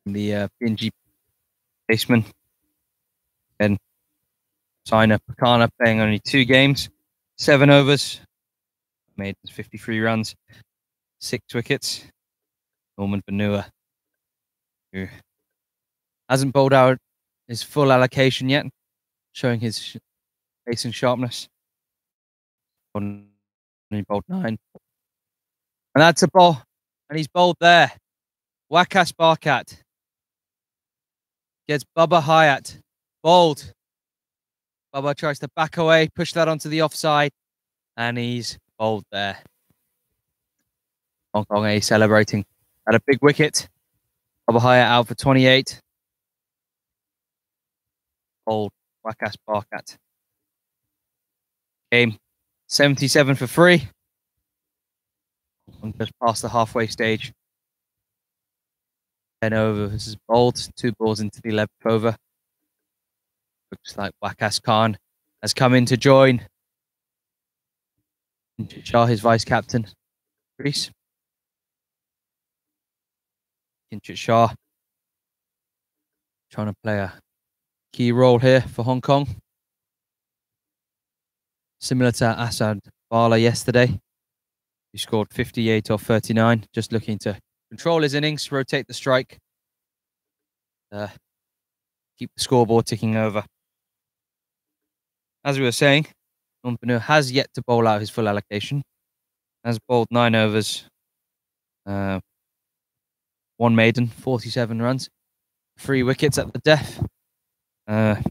Speaker 2: The PNG baseman and Saina Pakana playing only 2 games, 7 overs, made 53 runs, 6 wickets. Norman Vanua, who hasn't bowled out his full allocation yet, showing his pace and sharpness. Only bowled 9. And that's a ball, and he's bowled there. Wakas Barkat gets Bubba Hyatt bowled. Bubba tries to back away, push that onto the offside, and he's bowled there. Hong Kong A celebrating at a big wicket. Bubba Hyatt out for 28. Bowled Wakas Barkat. Game 77 for 3. And just past the halfway stage. 10 over. This is bowled. 2 balls into the 11th over. Looks like Wakas Khan has come in to join Shah, his vice captain. Greece. Kinchit Shah trying to play a key role here for Hong Kong. Similar to Asad Bala yesterday, he scored 58 off 39, just looking to control his innings, rotate the strike, keep the scoreboard ticking over. As we were saying, Umpanu has yet to bowl out his full allocation. Has bowled 9 overs, 1 maiden, 47 runs, 3 wickets at the death. Very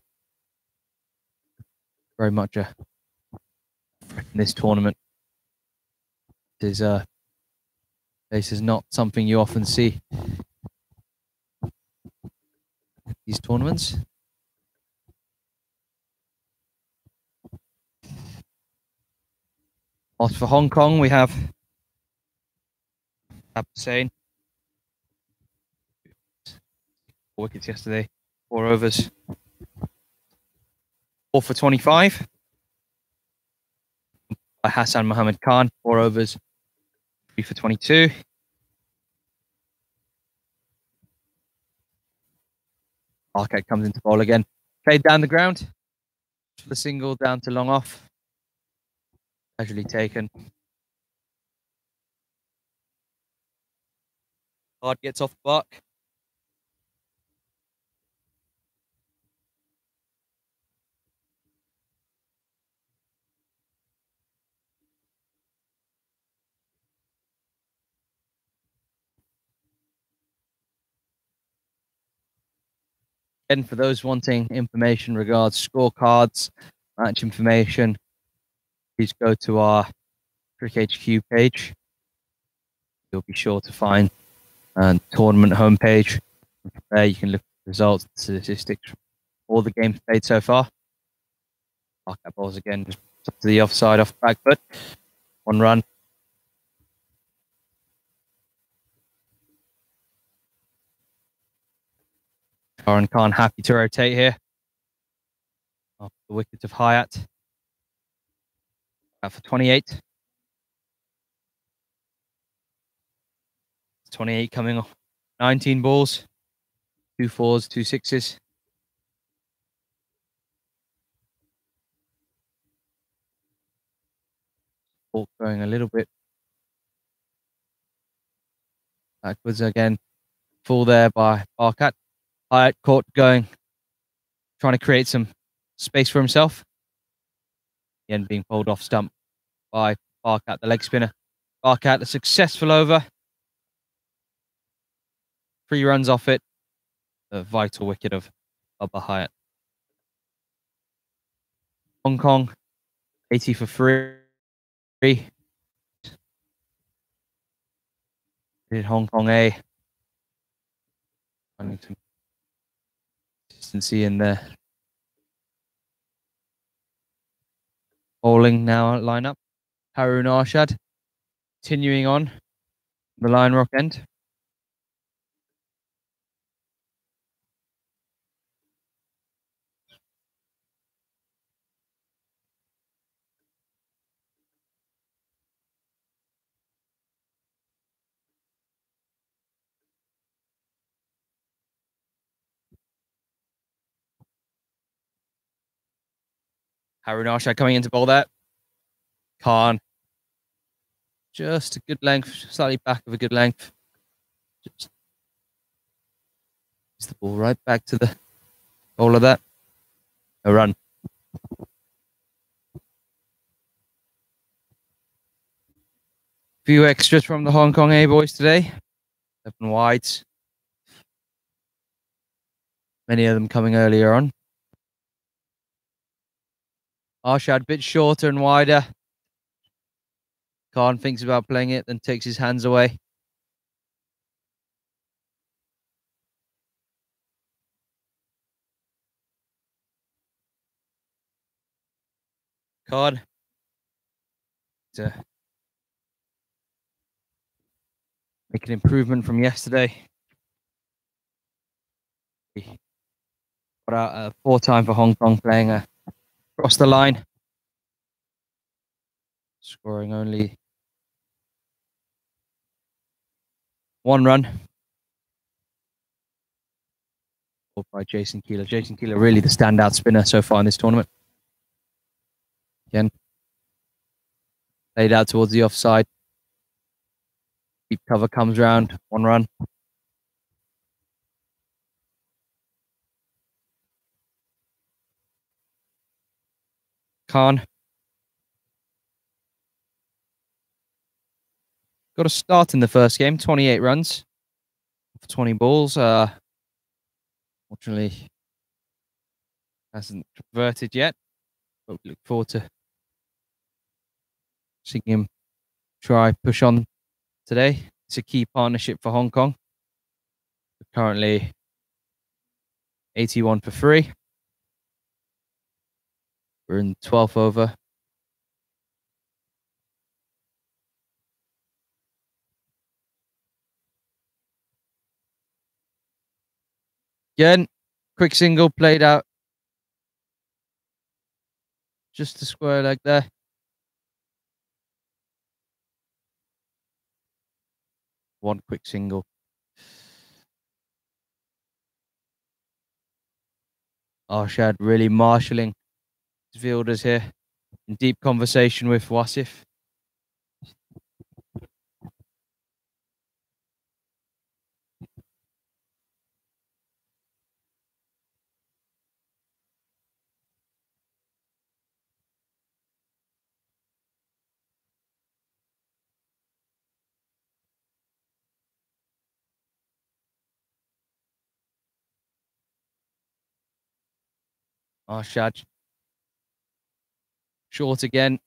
Speaker 2: much a threat in this tournament. This is not something you often see these tournaments. As for Hong Kong, we have Hussain. 4 wickets yesterday, 4 overs, 4 for 25. By Hassan Mohammed Khan, 4 overs, 3 for 22. Arcade comes into bowl again. Played down the ground. For the single down to long off. Casually taken. Card gets off the mark. And for those wanting information regards scorecards, match information, please go to our Trick HQ page. You'll be sure to find a tournament homepage. There you can look at the results, statistics, all the games played so far. Mark that balls again, just up to the offside, off the back foot. 1 run. Karan Khan happy to rotate here. Off the wicket of Hayat. Out for 28. 28 coming off. 19 balls. 2 4s, 2 6s. Ball going a little bit backwards again. Full there by Barkat. Hayat caught going, trying to create some space for himself. Again, being pulled off stump by Barkat, the leg spinner. Barkat, a successful over. 3 runs off it. The vital wicket of Bubba Hayat. Hong Kong, 80 for 3. Did Hong Kong A. Finding some consistency in there. Bowling now lineup. Harun Arshad continuing on the line rock end. Harun Arshad coming into bowl there. Khan. Just a good length, slightly back of a good length. Just the ball right back to the bowler there. A run. Few extras from the Hong Kong A boys today. 7 wides. Many of them coming earlier on. Arshad a bit shorter and wider. Khan thinks about playing it, then takes his hands away. Khan to make an improvement from yesterday. He got out a 4 time for Hong Kong, playing across the line. Scoring only 1 run. By Jason Keeler. Jason Keeler really the standout spinner so far in this tournament. Again, laid out towards the offside. Deep cover comes round. 1 run. Khan. Got a start in the first game. 28 runs. For 20 balls. Fortunately, hasn't converted yet. But we look forward to seeing him try push on today. It's a key partnership for Hong Kong. Currently 81 for 3. We're in 12th over. Again, quick single played out. Just a square leg there. One quick single. Arshad really marshalling his fielders here. In deep conversation with Wasif. Arshad. Short again.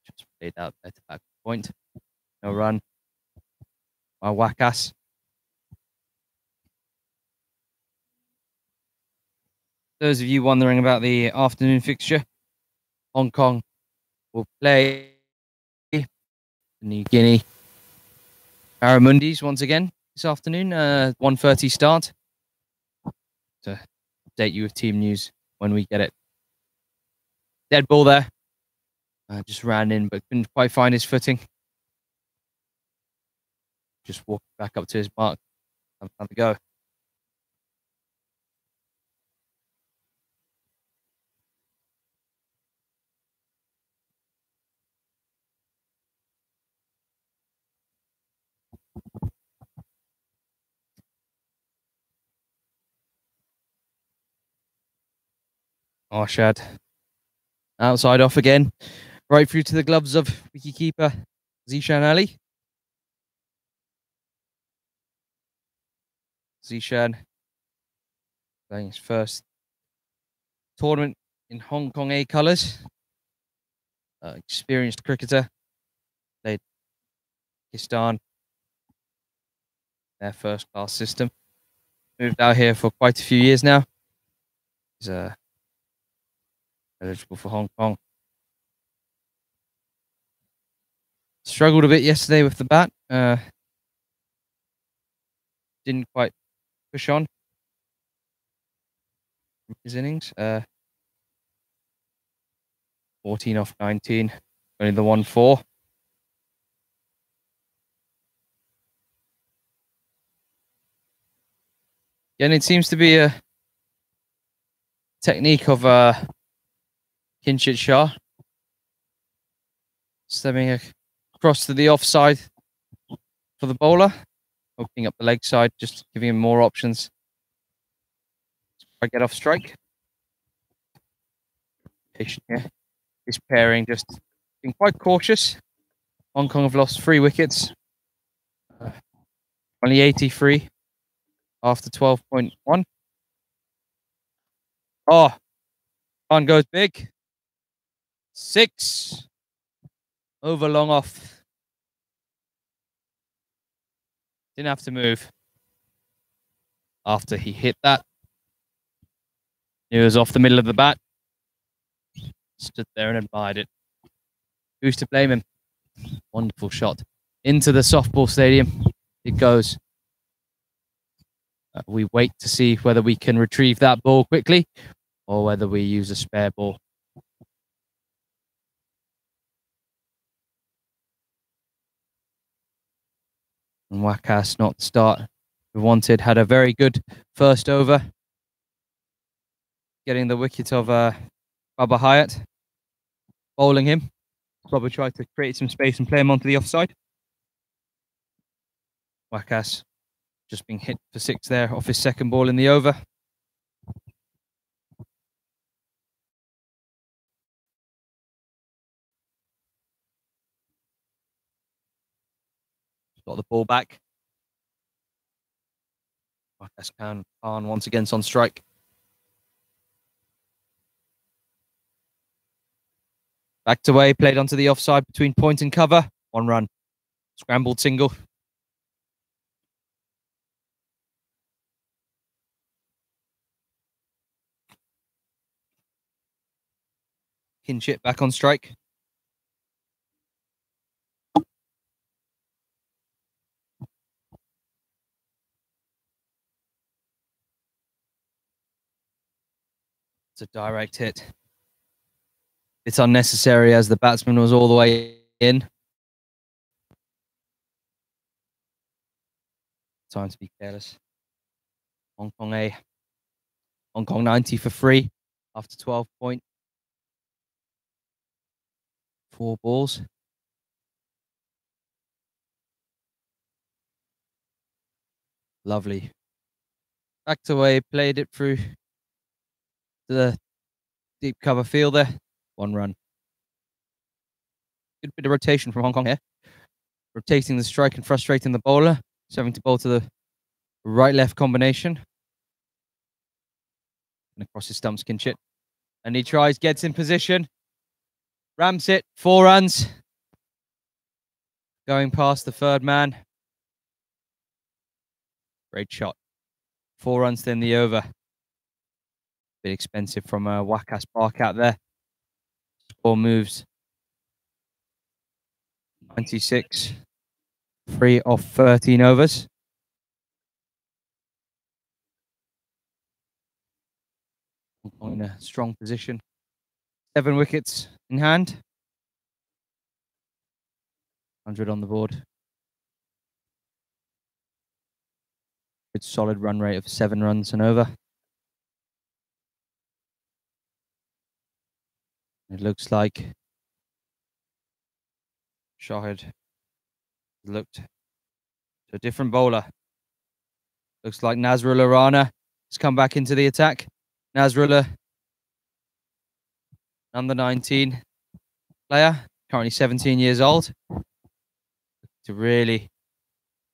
Speaker 2: Just played out there to back point. No run. By Wakas. Those of you wondering about the afternoon fixture, Hong Kong will play New Guinea Barramundis once again this afternoon. 1:30 start. To update you with team news when we get it. Dead ball there. Just ran in, but couldn't quite find his footing. Just walked back up to his mark. Have another go. Arshad. Outside off again. Right through to the gloves of wicketkeeper Zishan Ali. Zishan playing his first tournament in Hong Kong A colours. Experienced cricketer. Played Pakistan. Their first class system. Moved out here for quite a few years now. He's eligible for Hong Kong. Struggled a bit yesterday with the bat. Didn't quite push on his innings. 14 off 19. Only the 1-4. And it seems to be a technique of Kinshit Shah. Stepping across to the offside for the bowler. Opening up the leg side, just giving him more options. Try to get off strike. Patient here. This pairing just being quite cautious. Hong Kong have lost 3 wickets. Only 83 after 12.1. Oh, Khan goes big. 6. Over long off. Didn't have to move. After he hit that. He was off the middle of the bat. Stood there and admired it. Who's to blame him? Wonderful shot. Into the softball stadium. It goes. We wait to see whether we can retrieve that ball quickly or whether we use a spare ball. And Wakas, not the start we wanted, had a very good first over. Getting the wicket of Baba Hyatt. Bowling him. Baba tried to create some space and play him onto the offside. Wakas just being hit for 6 there off his second ball in the over. Got the ball back. Wakas Khan once again on strike. Backed away, played onto the offside between point and cover. 1 run. Scrambled single. Kinshit back on strike. It's a direct hit. It's unnecessary as the batsman was all the way in. Time to be careless. Hong Kong A. Hong Kong 90 for free after 12.4 balls. Lovely. Backed away, played it through to the deep cover fielder. 1 run. Good bit of rotation from Hong Kong here. Rotating the strike and frustrating the bowler. Just having to bowl to the right-left combination. And across his stumps, Kinshit. And he tries, gets in position, ramps it, 4 runs. Going past the third man. Great shot. 4 runs to end the over. Bit expensive from Wakas Park out there. Score moves 96. 3 off 13 overs. In a strong position. 7 wickets in hand. 100 on the board. Good solid run rate of 7 runs and over. It looks like Shahid looked to a different bowler. Looks like Nazrullah Rana has come back into the attack. Nazrullah, under 19 player, currently 17 years old, to really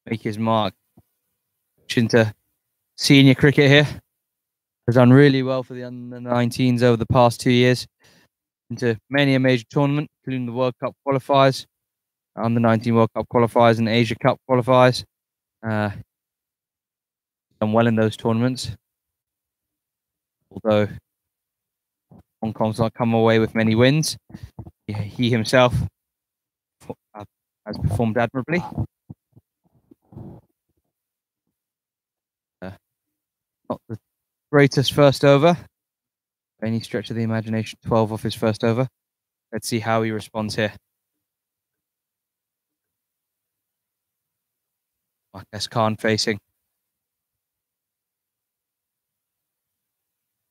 Speaker 2: make his mark into senior cricket here. Has done really well for the under 19s over the past 2 years, into many a major tournament, including the World Cup qualifiers, under 19 World Cup qualifiers and Asia Cup qualifiers. Done well in those tournaments, although Hong Kong's not come away with many wins. He himself has performed admirably. Not the greatest first over by any stretch of the imagination. 12 off his first over. Let's see how he responds here. Wakas Khan facing.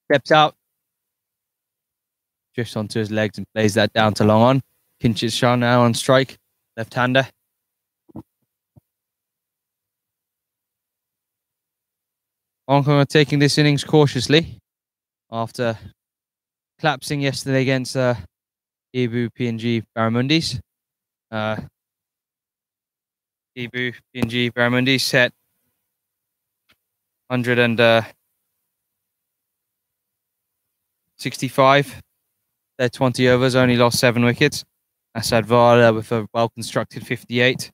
Speaker 2: Steps out. Drifts onto his legs and plays that down to long on. Kinchit Shah now on strike. Left-hander. Hong Kong are taking this innings cautiously after collapsing yesterday against Ibu PNG Barramundis. Ibu PNG Barramundis set 165. Their 20 overs only lost 7 wickets. Asad Vala with a well-constructed 58.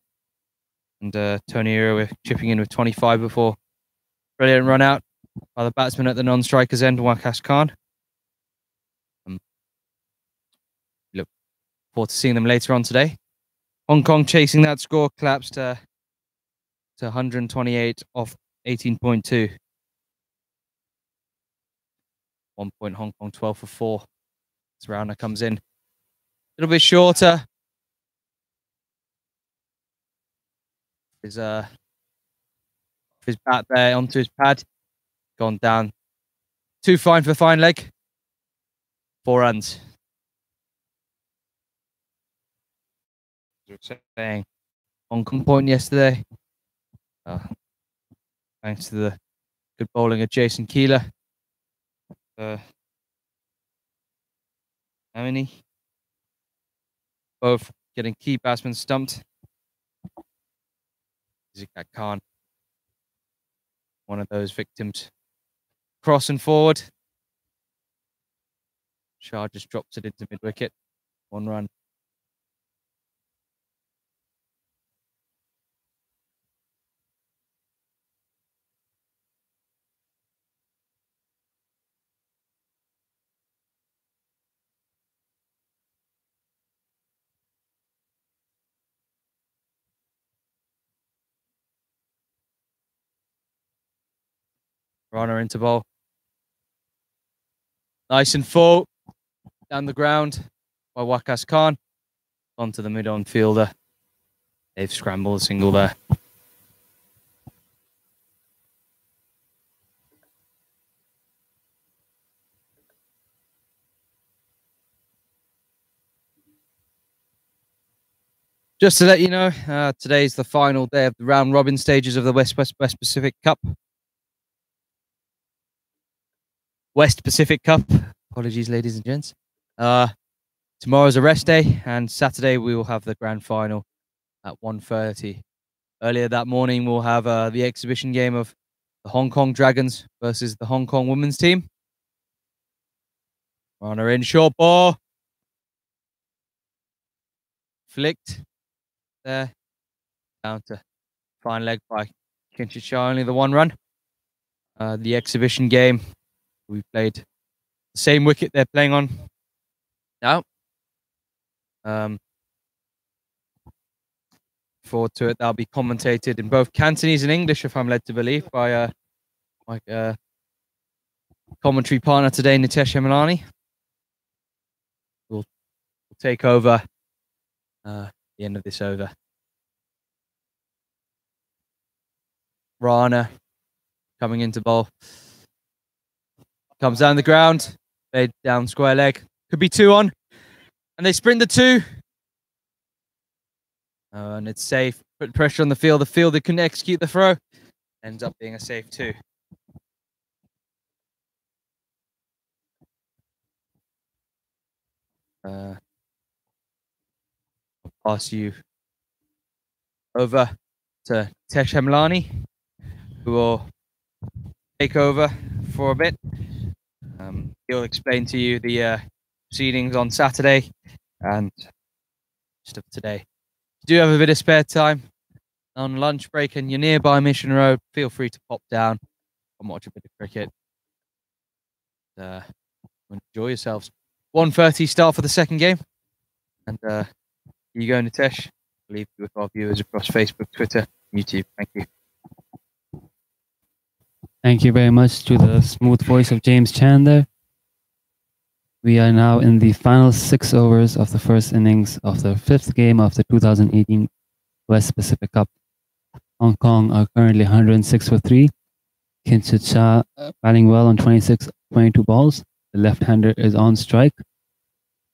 Speaker 2: And Tony Ira chipping in with 25 before brilliant run out by the batsman at the non-strikers end, Wakas Khan. Look forward to seeing them later on today. Hong Kong chasing that score, collapsed to 128 off 18.2. 1 point Hong Kong 12 for 4. This rounder comes in a little bit shorter. His bat there onto his pad. Gone down. Too fine for fine leg. 4 runs. Saying Hong Kong point yesterday. Thanks to the good bowling of Jason Keeler. How many? Both getting key batsmen stumped. Zikat Khan, one of those victims. Cross and forward. Shah just drops it into mid-wicket. 1 run. Runner into bowl. Nice and full. Down the ground by Wakas Khan. Onto the mid-on fielder. They've scrambled a single there. Just to let you know, today's the final day of the round robin stages of the West Pacific Cup. West Pacific Cup. Apologies, ladies and gents. Tomorrow's a rest day, and Saturday we will have the grand final at 1:30. Earlier that morning, we'll have the exhibition game of the Hong Kong Dragons versus the Hong Kong women's team. Runner in, short ball. Flicked there. Down to fine leg by Kinshasa, only the one run. The exhibition game, we played the same wicket they're playing on now. Forward to it. That'll be commentated in both Cantonese and English, if I'm led to believe, by my commentary partner today, Nitesh Emalani. We'll take over the end of this over. Rana coming into bowl. Comes down the ground. Laid down square leg. Could be 2 on. And they sprint the 2. And it's safe. Put pressure on the field. The fielder couldn't execute the throw. Ends up being a safe 2. I'll pass you over to Tesh Hemlani, who will take over for a bit. He'll explain to you the proceedings on Saturday and just of today. If you do have a bit of spare time on lunch break and you're nearby Mission Road, feel free to pop down and watch a bit of cricket. Enjoy yourselves. 1:30 start for the second game. And you go, Nitesh. I'll leave you with our viewers across Facebook, Twitter, YouTube. Thank you.
Speaker 3: Thank you very much to the smooth voice of James Chan there. We are now in the final 6 overs of the first innings of the 5th game of the 2018 West Pacific Cup. Hong Kong are currently 106 for 3. Kinshasa Shah batting well on 22 balls. The left-hander is on strike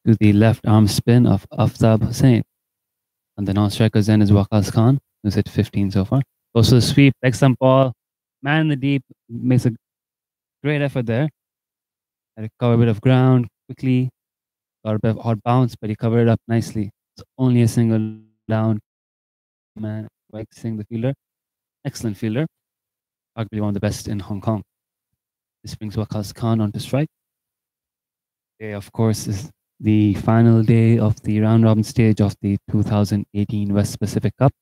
Speaker 3: to the left arm spin of Aftab Hussain. And the non-striker's end is Waqas Khan, who's hit 15 so far. Goes to the sweep, leg stump ball. Man in the deep, makes a great effort there. Had to cover a bit of ground quickly. Got a bit of odd bounce, but he covered it up nicely. It's only a single down. Man, Wei Singh, the fielder. Excellent fielder. Arguably one of the best in Hong Kong. This brings Waqas Khan onto strike. Today, of course, is the final day of the round-robin stage of the 2018 West Pacific Cup.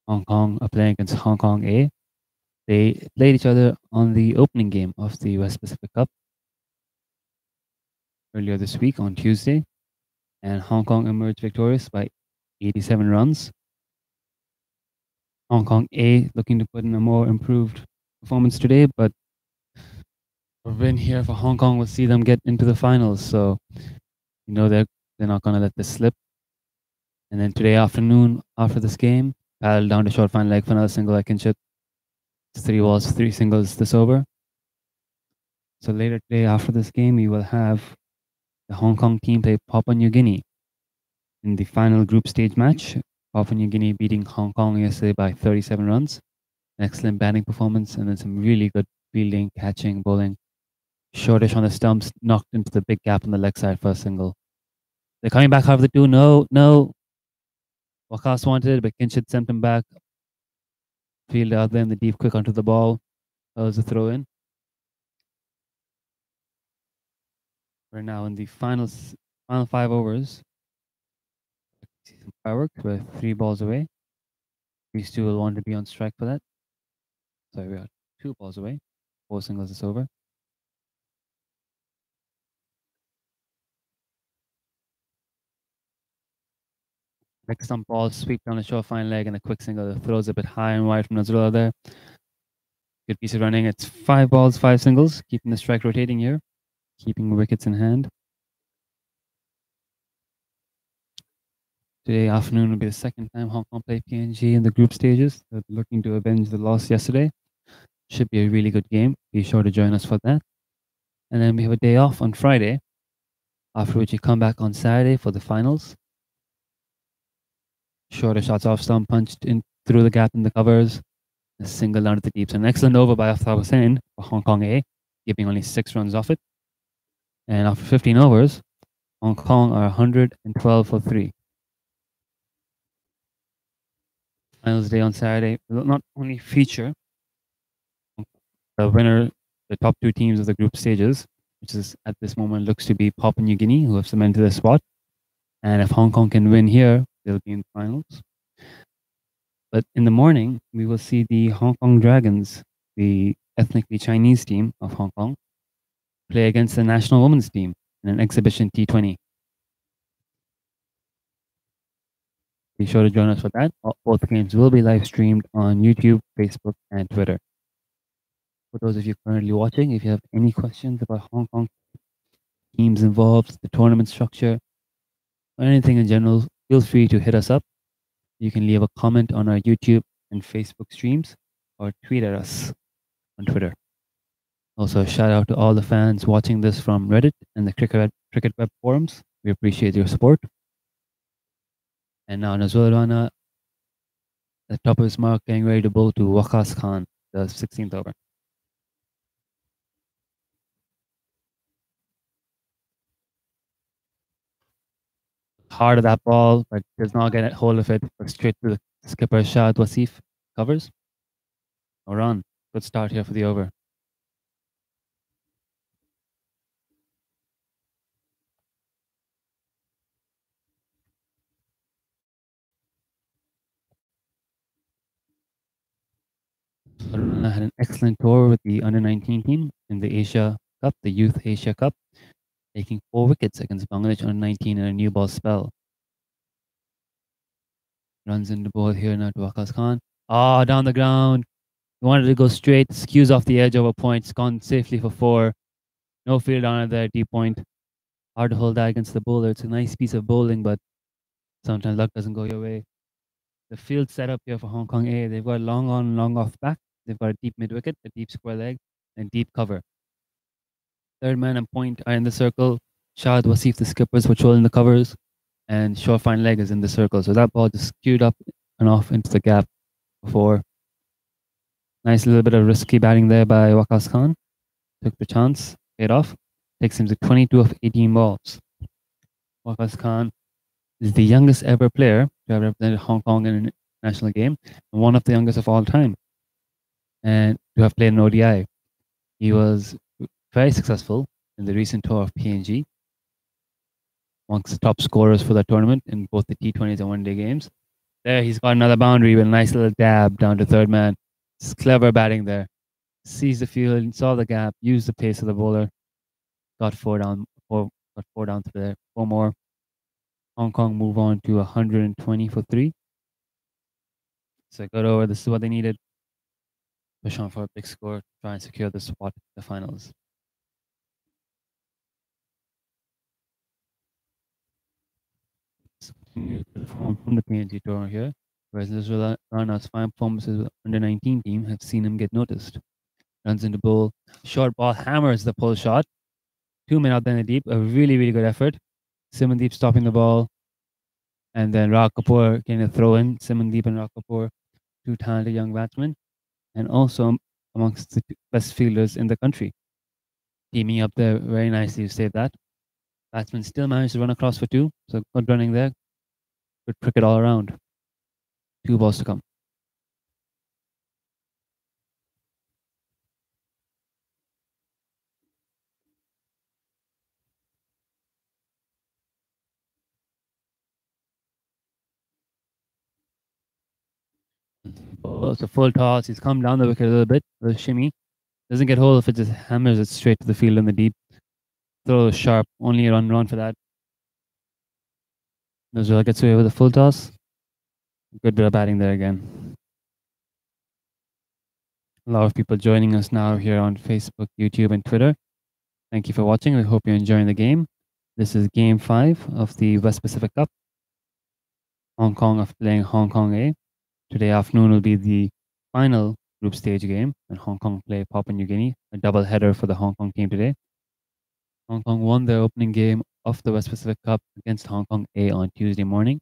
Speaker 3: Hong Kong are playing against Hong Kong A. They played each other on the opening game of the West Pacific Cup earlier this week on Tuesday, and Hong Kong emerged victorious by 87 runs. Hong Kong A looking to put in a more improved performance today, but a win here for Hong Kong will see them get into the finals, so you know they're not going to let this slip. And then today afternoon, after this game, paddle down to short fine leg for another single I can chip. 3 balls, 3 singles this over. So later today, after this game, we will have the Hong Kong team play Papua New Guinea in the final group stage match. Papua New Guinea beating Hong Kong yesterday by 37 runs. An excellent batting performance, and then some really good fielding, catching, bowling. Shortish on the stumps, knocked into the big gap on the leg side for a single. They're coming back out of the 2. No. Waqas wanted it, but Kinshid sent him back. Field out there in the deep, quick onto the ball. That was a throw in. We're now in the final 5 overs. Some fireworks. We're 3 balls away. These 2 will want to be on strike for that. So we are 2 balls away. 4 singles is over. Leg stump ball, sweep down the short fine leg, and a quick single that throws a bit high and wide from Nazrullah there. Good piece of running. It's 5 balls, 5 singles, keeping the strike rotating here, keeping wickets in hand. Today afternoon will be the second time Hong Kong play PNG in the group stages. They're looking to avenge the loss yesterday. Should be a really good game. Be sure to join us for that. And then we have a day off on Friday, after which we come back on Saturday for the finals. Shorter shots off stump, punched in through the gap in the covers. A single down to the deep. So an excellent over by Aftab Hussain for Hong Kong A, keeping only 6 runs off it. And after 15 overs, Hong Kong are 112 for 3. Finals day on Saturday will not only feature the winner, the top 2 teams of the group stages, which is at this moment looks to be Papua New Guinea, who have cemented their spot. And if Hong Kong can win here, they'll be in the finals. But in the morning, we will see the Hong Kong Dragons, the ethnically Chinese team of Hong Kong, play against the national women's team in an exhibition T20. Be sure to join us for that. Both games will be live streamed on YouTube, Facebook, and Twitter. For those of you currently watching, if you have any questions about Hong Kong teams involved, the tournament structure, or anything in general, feel free to hit us up. You can leave a comment on our YouTube and Facebook streams or tweet at us on Twitter. Also, shout out to all the fans watching this from Reddit and the Cricket Web forums. We appreciate your support. And now Nazrul Rana, at the top of his mark, getting ready to bowl to Waqas Khan, the 16th over. Hard of that ball, but does not get a hold of it. Straight to the skipper Shahid Wasif. Covers. No run. Good start here for the over. Had an excellent tour with the under-19 team in the Asia Cup, the Youth Asia Cup, taking 4 wickets against Bangladesh under-19 in a new ball spell. Runs in the ball here now to Waqas Khan. Down the ground. He wanted to go straight, skews off the edge of a point. It's gone safely for 4. No field on it there, deep point. Hard to hold that against the bowler. It's a nice piece of bowling, but sometimes luck doesn't go your way. The field setup here for Hong Kong A, they've got long on, long off back. They've got a deep mid wicket, a deep square leg, and deep cover. Third man and point are in the circle. Shahid Wasif, the skippers, patrolling the covers, and short fine leg is in the circle. So that ball just skewed up and off into the gap before. Nice little bit of risky batting there by Waqas Khan. Took the chance, paid off. Takes him to 22 of 18 balls. Waqas Khan is the youngest ever player to have represented Hong Kong in an international game, and one of the youngest of all time, and to have played an ODI. He was very successful in the recent tour of PNG, amongst the top scorers for that tournament in both the T20s and one-day games. There, he's got another boundary with a nice little dab down to third man. It's clever batting there. Sees the field, saw the gap, used the pace of the bowler. Got 4 down, got 4 down to there. 4 more. Hong Kong move on to 120 for 3. So good over. This is what they needed. Push on for a big score, try and secure the spot in the finals. From the PNG tour here, whereas Nazrul Rana's fine performances with under-19 team have seen him get noticed. Runs into bowl, short ball, hammers the pull shot. 2 men out there in the deep, a really, really good effort. Simandeep stopping the ball, and then Rag Kapoor getting a throw in. Simandeep and Rag Kapoor, 2 talented young batsmen, and also amongst the best fielders in the country. Teaming up there very nicely to save that. Batsman still managed to run across for 2, so good running there. Good cricket all around. 2 balls to come. Oh, it's a full toss. He's come down the wicket a little bit with a shimmy. Doesn't get hold of it, just hammers it straight to the field in the deep. Throw sharp, only a run for that. Nazrul gets away with a full toss. Good bit of batting there again. A lot of people joining us now here on Facebook, YouTube, and Twitter. Thank you for watching. I hope you're enjoying the game. This is Game 5 of the West Pacific Cup. Hong Kong are playing Hong Kong A. Today afternoon will be the final group stage game, and Hong Kong play Papua New Guinea, a double header for the Hong Kong team today. Hong Kong won their opening game of the West Pacific Cup against Hong Kong A on Tuesday morning.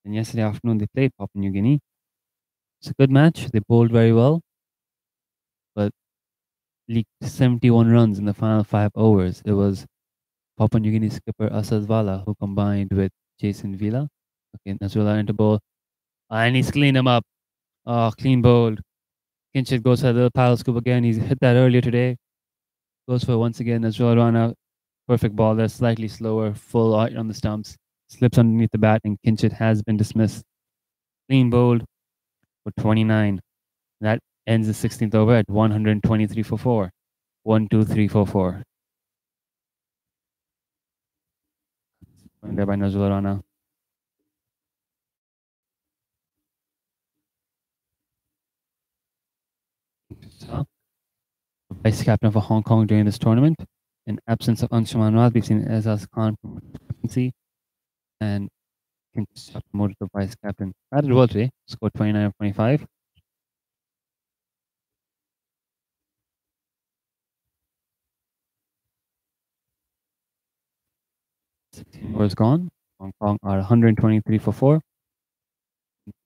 Speaker 3: And yesterday afternoon, they played Papua New Guinea. It's a good match. They bowled very well, but leaked 71 runs in the final 5 overs. It was Papua New Guinea skipper Asad Vala who combined with Jason Villa. Okay, Nazrullah into bowl. And he's cleaned him up. Clean bowled. Kinchit goes for a little paddle scoop again. He's hit that earlier today. Goes for once again as Rana. Perfect ball there, slightly slower, full out on the stumps. Slips underneath the bat, and Kinchit has been dismissed. Clean bowled for 29. That ends the 16th over at 123 for 4. 1, 2, 3, 4, 4. Point there by Nazrul Rana. Vice captain for Hong Kong during this tournament. In absence of Anshuman Raz, we've seen Azaz Khan from captaincy and promoted to vice captain. Batted well today, scored 29 of 25. Overs gone. Hong Kong are 123 for 4.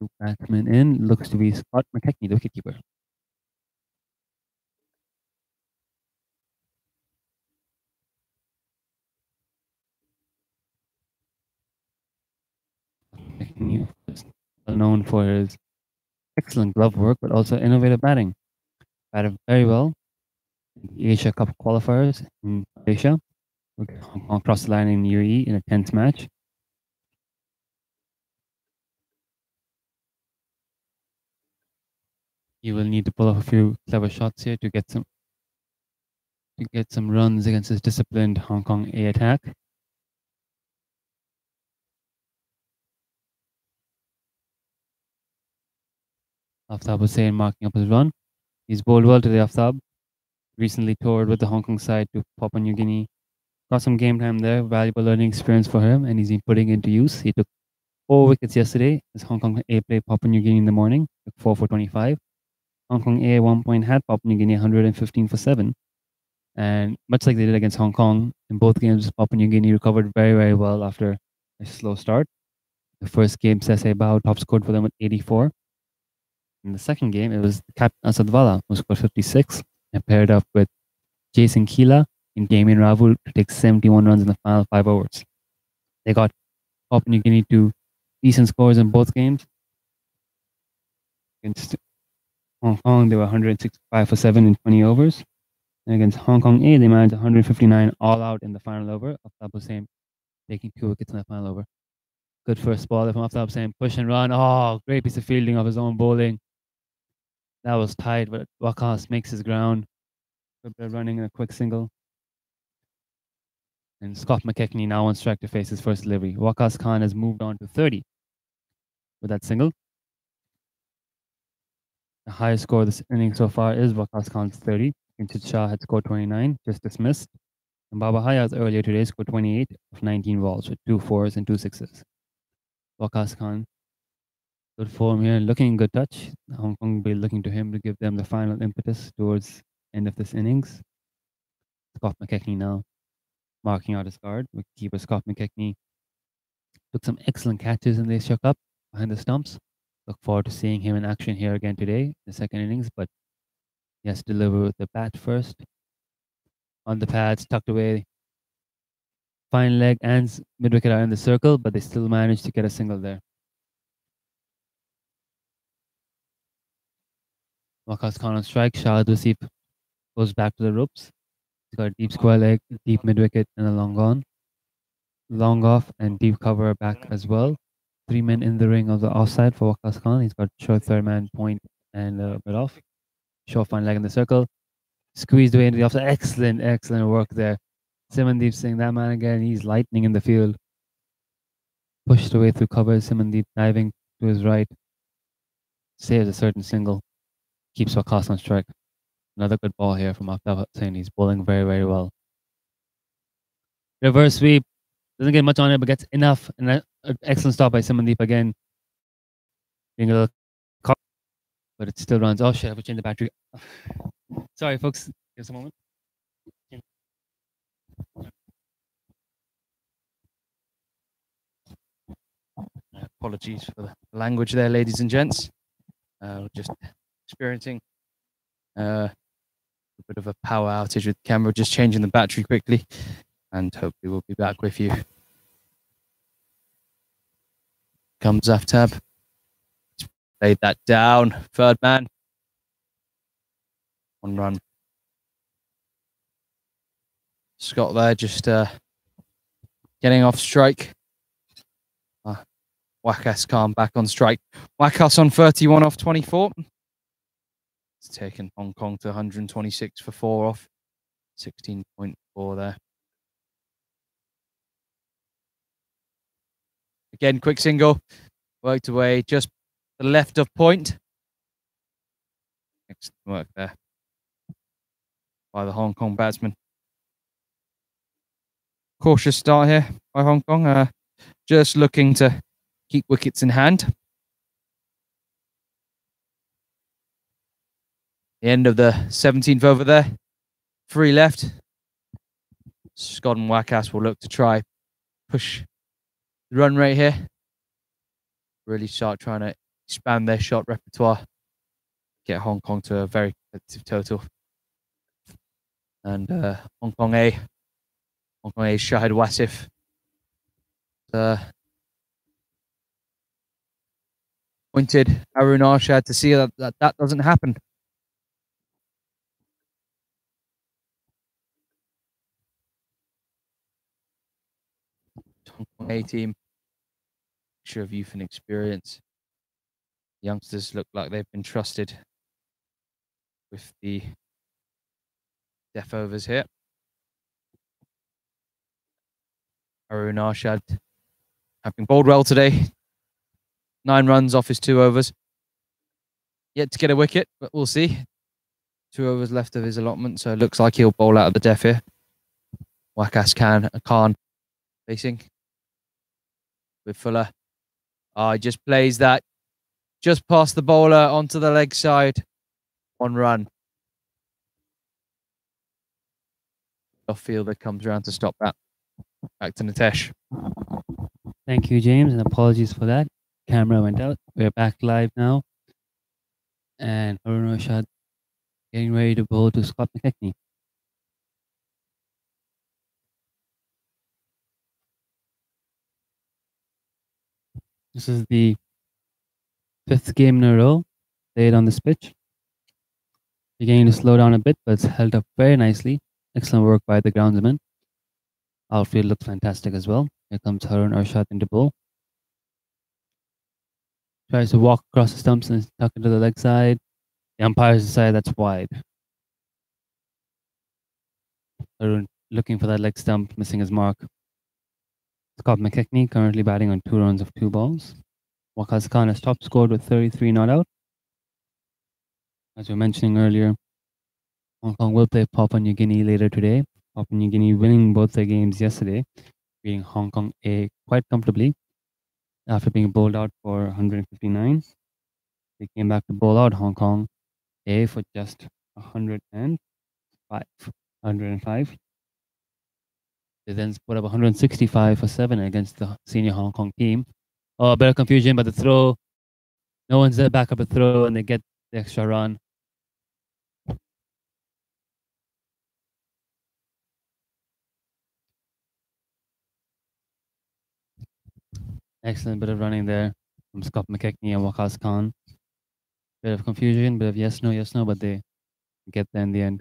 Speaker 3: Two batsmen in. Looks to be Scott McKechnie, the wicketkeeper. McKechnie is well known for his excellent glove work, but also innovative batting. Batted very well in the Asia Cup qualifiers in Asia. Hong Kong crossed the line in UAE in a tense match. You will need to pull off a few clever shots here to get some runs against this disciplined Hong Kong A attack. Aftab Hussain marking up his run. He's bowled well today, Aftab. Recently toured with the Hong Kong side to Papua New Guinea. Got some game time there, valuable learning experience for him, and he's been putting into use. He took 4 wickets yesterday as Hong Kong A played Papua New Guinea in the morning, took 4 for 25. Hong Kong A at one point had Papua New Guinea 115 for 7. And much like they did against Hong Kong, in both games, Papua New Guinea recovered very, very well after a slow start. The first game, Sese Bao top scored for them with 84. In the second game, it was Captain Asadwala who scored 56 and paired up with Jason Keela and Damien Rahul to take 71 runs in the final 5 overs. They got Papua New Guinea to decent scores in both games. Against Hong Kong, they were 165 for 7 in 20 overs. And against Hong Kong A, they managed 159 all out in the final over. Aftab Hussain taking 2 wickets in that final over. Good first ball from Aftab Hussain. Push and run. Oh, great piece of fielding of his own bowling. That was tight, but Waqas makes his ground. Good running in a quick single. And Scott McKechnie now on strike to face his first delivery. Waqas Khan has moved on to 30 with that single. The highest score of this inning so far is Waqas Khan's 30. Kinchit Shah had scored 29, just dismissed. And Baba Hayat earlier today scored 28 of 19 balls with 2 4s and 2 6s. Waqas Khan, good form here, looking in good touch. Hong Kong will be looking to him to give them the final impetus towards end of this innings. Scott McKechnie now marking out his guard. Keeper Scott McKechnie took some excellent catches in the Asia Cup behind the stumps. Look forward to seeing him in action here again today, the second innings, but he has to deliver with the bat first. On the pads, tucked away. Fine leg and mid-wicket are in the circle, but they still managed to get a single there. Waqas Khan on strike. Shahid Wasif goes back to the ropes. He's got a deep square leg, deep mid-wicket, and a long on. Long off and deep cover back as well. 3 men in the ring of the offside for Waqas Khan. He's got short third man point and a bit off. Short fine leg in the circle. Squeezed away into the offside. Excellent, excellent work there. Simandeep Singh, that man again, he's lightning in the field. Pushed away through cover. Simandeep diving to his right. Saves a certain single. Keeps Waqas on strike. Another good ball here from Aftab Hussain. He's bowling very, very well. Reverse sweep. Doesn't get much on it, but gets enough. And an excellent stop by Simandeep again. Being a little caught, but it still runs. Oh shit, I have to change the battery. Sorry, folks. Give us a moment. Apologies for the language there, ladies and gents. Just experiencing a bit of a power outage with the camera, just changing the battery quickly, and hopefully we'll be back with you. Comes Aftab. Laid that down. Third man. 1 run.
Speaker 2: Scott there just getting off strike. Wakas Khan back on strike. Wakas on 31 off 24. It's taken Hong Kong to 126 for 4 off. 16.4 there. Again, quick single. Worked away just the left of point. Excellent work there by the Hong Kong batsman. Cautious start here by Hong Kong. Just looking to keep wickets in hand. The end of the 17th over there. 3 left. Scott and Wakas will look to try push the run rate here. Really start trying to expand their shot repertoire. Get Hong Kong to a very competitive total. And Hong Kong A Shahid Wasif. Pointed Arun Arshad to see that doesn't happen. Hong Kong A team, mixture of youth and experience. The youngsters look like they've been trusted with the death overs here. Arun Arshad having bowled well today. 9 runs off his 2 overs. Yet to get a wicket, but we'll see. 2 overs left of his allotment, so it looks like he'll bowl out of the death here. Wakas Khan facing with Fuller. He just plays that just past the bowler onto the leg side. 1 run. Off fielder comes around to stop that. Back to Nitesh.
Speaker 3: Thank you, James, and apologies for that. Camera went out. We're back live now. And Arun Arshad getting ready to bowl to Scott McKechnie. This is the 5th game in a row played on this pitch. Beginning to slow down a bit, but it's held up very nicely. Excellent work by the groundsman. Outfield looks fantastic as well. Here comes Arun Arshad into bowl. Tries to walk across the stumps and tuck into the leg side. The umpires decide that's wide. Arun looking for that leg stump, missing his mark. Scott McKechnie currently batting on 2 runs of 2 balls. Wakas Khan has top scored with 33 not out. As we were mentioning earlier, Hong Kong will play Papua New Guinea later today. Papua New Guinea winning both their games yesterday, beating Hong Kong A quite comfortably. After being bowled out for 159, they came back to bowl out Hong Kong A for just 105. They then put up 165 for 7 against the senior Hong Kong team. A bit of confusion, but the throw, no one's there back up a throw, and they get the extra run. Excellent bit of running there from Scott McKechnie and Wakas Khan. Bit of confusion, bit of yes, no, but they get there in the end.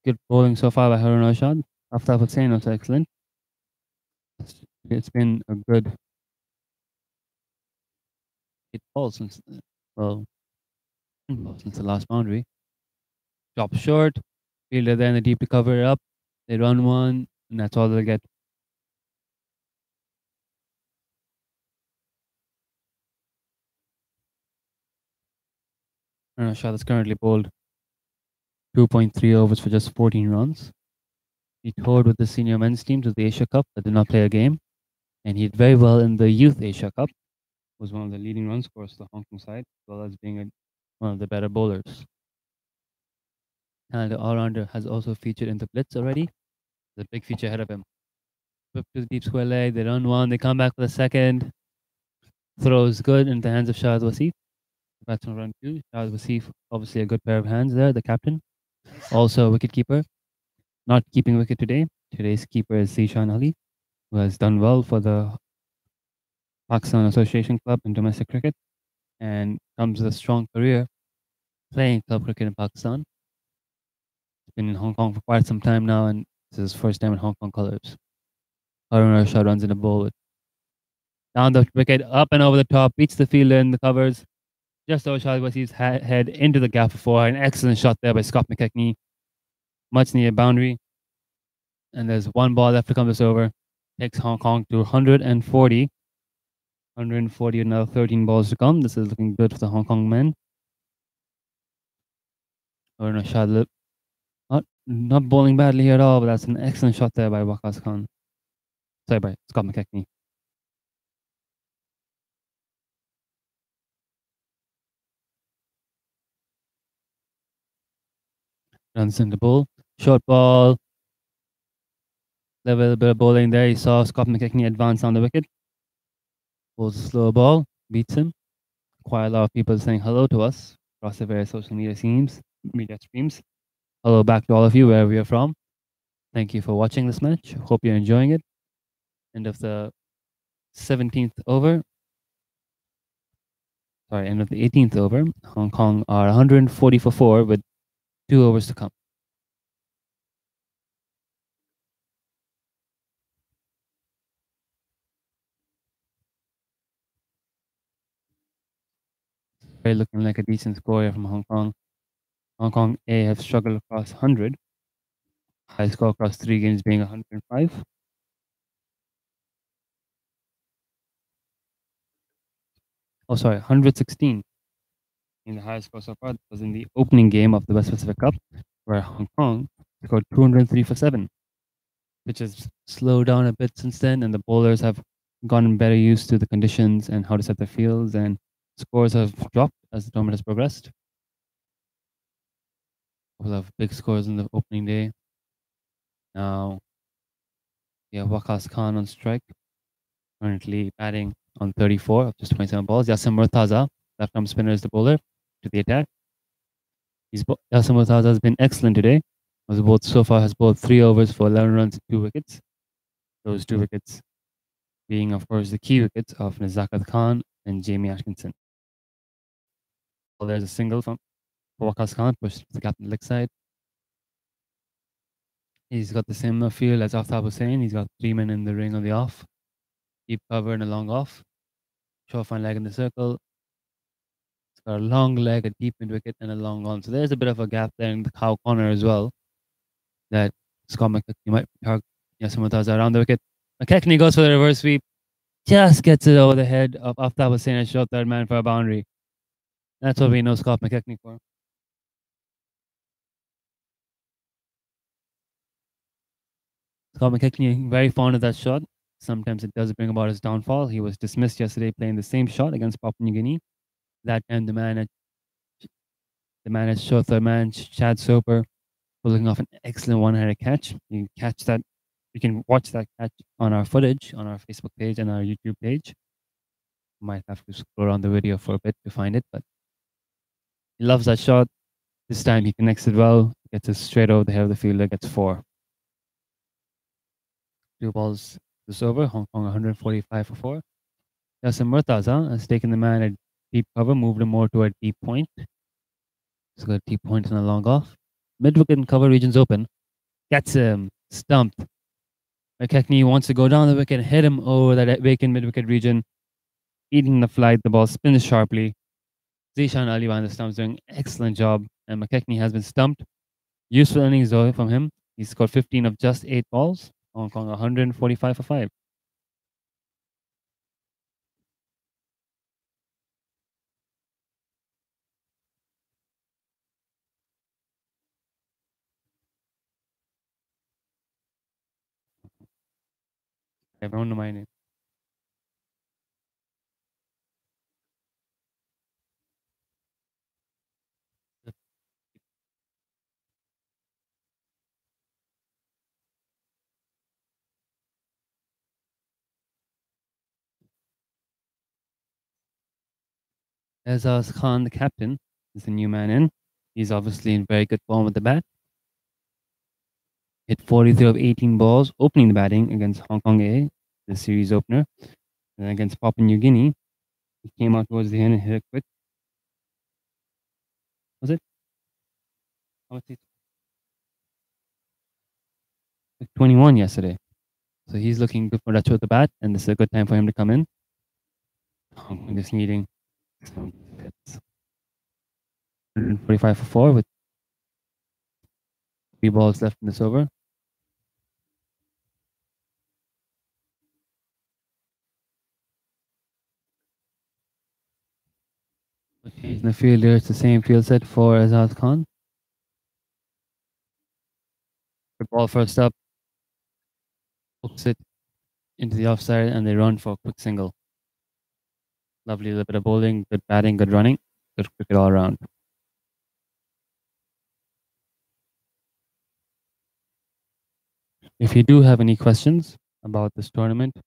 Speaker 3: Good bowling so far by Arun Arshad. After Hussain was excellent. It's been a good 8 balls since the last boundary. Drop short, fielder there in the deep to cover it up. They run 1, and that's all they'll get. Arun Arshad has currently bowled 2.3 overs for just 14 runs. He toured with the senior men's team to the Asia Cup but did not play a game. And he did very well in the Youth Asia Cup. Was one of the leading run scorers to the Hong Kong side, as well as being one of the better bowlers. Talented all-rounder has also featured in the Blitz already. There's a big feature ahead of him. Whip to the deep square leg, they run 1, they come back for the second. Throws good into the hands of Shahid Wasif. Batsman run 2. Shahid Wasif, obviously a good pair of hands there, the captain. Also a wicket keeper. Not keeping wicket today. Today's keeper is Zishan Ali, who has done well for the Pakistan Association Club in domestic cricket and comes with a strong career playing club cricket in Pakistan. He's been in Hong Kong for quite some time now and This is his first time in Hong Kong colours. Harun Rashad runs in the bowl. Down the wicket, up and over the top, beats the fielder in the covers. Just overshot Wasi's head into the gap for 4. An excellent shot there by Scott McKechnie. Much needed boundary. And there's one ball left to come this over. Takes Hong Kong to 140. 140 with another 13 balls to come. This is looking good for the Hong Kong men. Harun Rashad not bowling badly here at all, but that's an excellent shot there by Waqas Khan. Sorry, by Scott McKechnie. Runs in the bowl. Short ball. Little bit of bowling there. You saw Scott McKechnie advance on the wicket. Bowls a slow ball. Beats him. Quite a lot of people saying hello to us across the various social media streams. Hello back to all of you, wherever you're from. Thank you for watching this match. Hope you're enjoying it. End of the 17th over. Sorry, end of the 18th over. Hong Kong are 140 for 4 with 2 overs to come. Looking like a decent score here from Hong Kong. Hong Kong A have struggled across 100. High score across 3 games being 105. Oh, sorry, 116. In the highest score so far was in the opening game of the West Pacific Cup, where Hong Kong scored 203 for 7, which has slowed down a bit since then, and the bowlers have gotten better used to the conditions and how to set their fields, and scores have dropped as the tournament has progressed. We'll have big scores in the opening day. Now, we have Waqas Khan on strike, currently batting on 34 of just 27 balls. Yasim Murtaza, left-arm spinner, is the bowler to the attack. Yasim Murtaza has been excellent today. So far has bowled 3 overs for 11 runs and 2 wickets. Those 2 wickets being, of course, the key wickets of Nazakat Khan and Jamie Atkinson. Well, there's a single from Waqas Khan, pushed to the captain leg side. He's got the same field as Aftab Hussain. He's got 3 men in the ring on the off. Deep cover and a long off. Short fine leg in the circle. It's got a long leg, a deep mid wicket, and a long on. So there's a bit of a gap there in the cow corner as well. That Scott McKechnie might target Yasim Murtaza around the wicket. McKechnie goes for the reverse sweep. Just gets it over the head of Aftab Hussain and short third man for a boundary. That's what we know Scott McKechnie for. Scott McKechnie, very fond of that shot. Sometimes it does bring about his downfall. He was dismissed yesterday playing the same shot against Papua New Guinea. That time, the man at short third man, Chad Soper, pulling off an excellent one-handed catch. You can watch that catch on our footage on our Facebook page and our YouTube page. Might have to scroll around the video for a bit to find it, but he loves that shot. This time he connects it well, gets it straight over the head of the fielder, gets 4. 2 balls this over, Hong Kong 145 for 4. Yasim Murtaza has taken the man at deep cover, moved him more to a deep point. He's got a deep point and a long off. Mid-wicket and cover regions open. Gets him, stumped. McKechnie wants to go down the wicket, hit him over that vacant mid-wicket region. Eating the flight, the ball spins sharply. Zishan Ali behind the stumps doing an excellent job, and McKechnie has been stumped. Useful innings though from him. He scored 15 of just 8 balls. Hong Kong 145 for 5. Everyone know my name. Azaz Khan, the captain, is the new man in. He's obviously in very good form with the bat. Hit 43 of 18 balls, opening the batting against Hong Kong A, the series opener. And against Papua New Guinea, he came out towards the end and hit it quick. Was it? 21 yesterday. So he's looking good for Retro at the bat, and this is a good time for him to come in. Hong Kong just needing some hits. 145 for 4 with 3 balls left in this over. In the field here, it's the same field set for Azad Khan. Good ball first up. Hooks it into the offside, and they run for a quick single. Lovely little bit of bowling, good batting, good running, good cricket all around. If you do have any questions about this tournament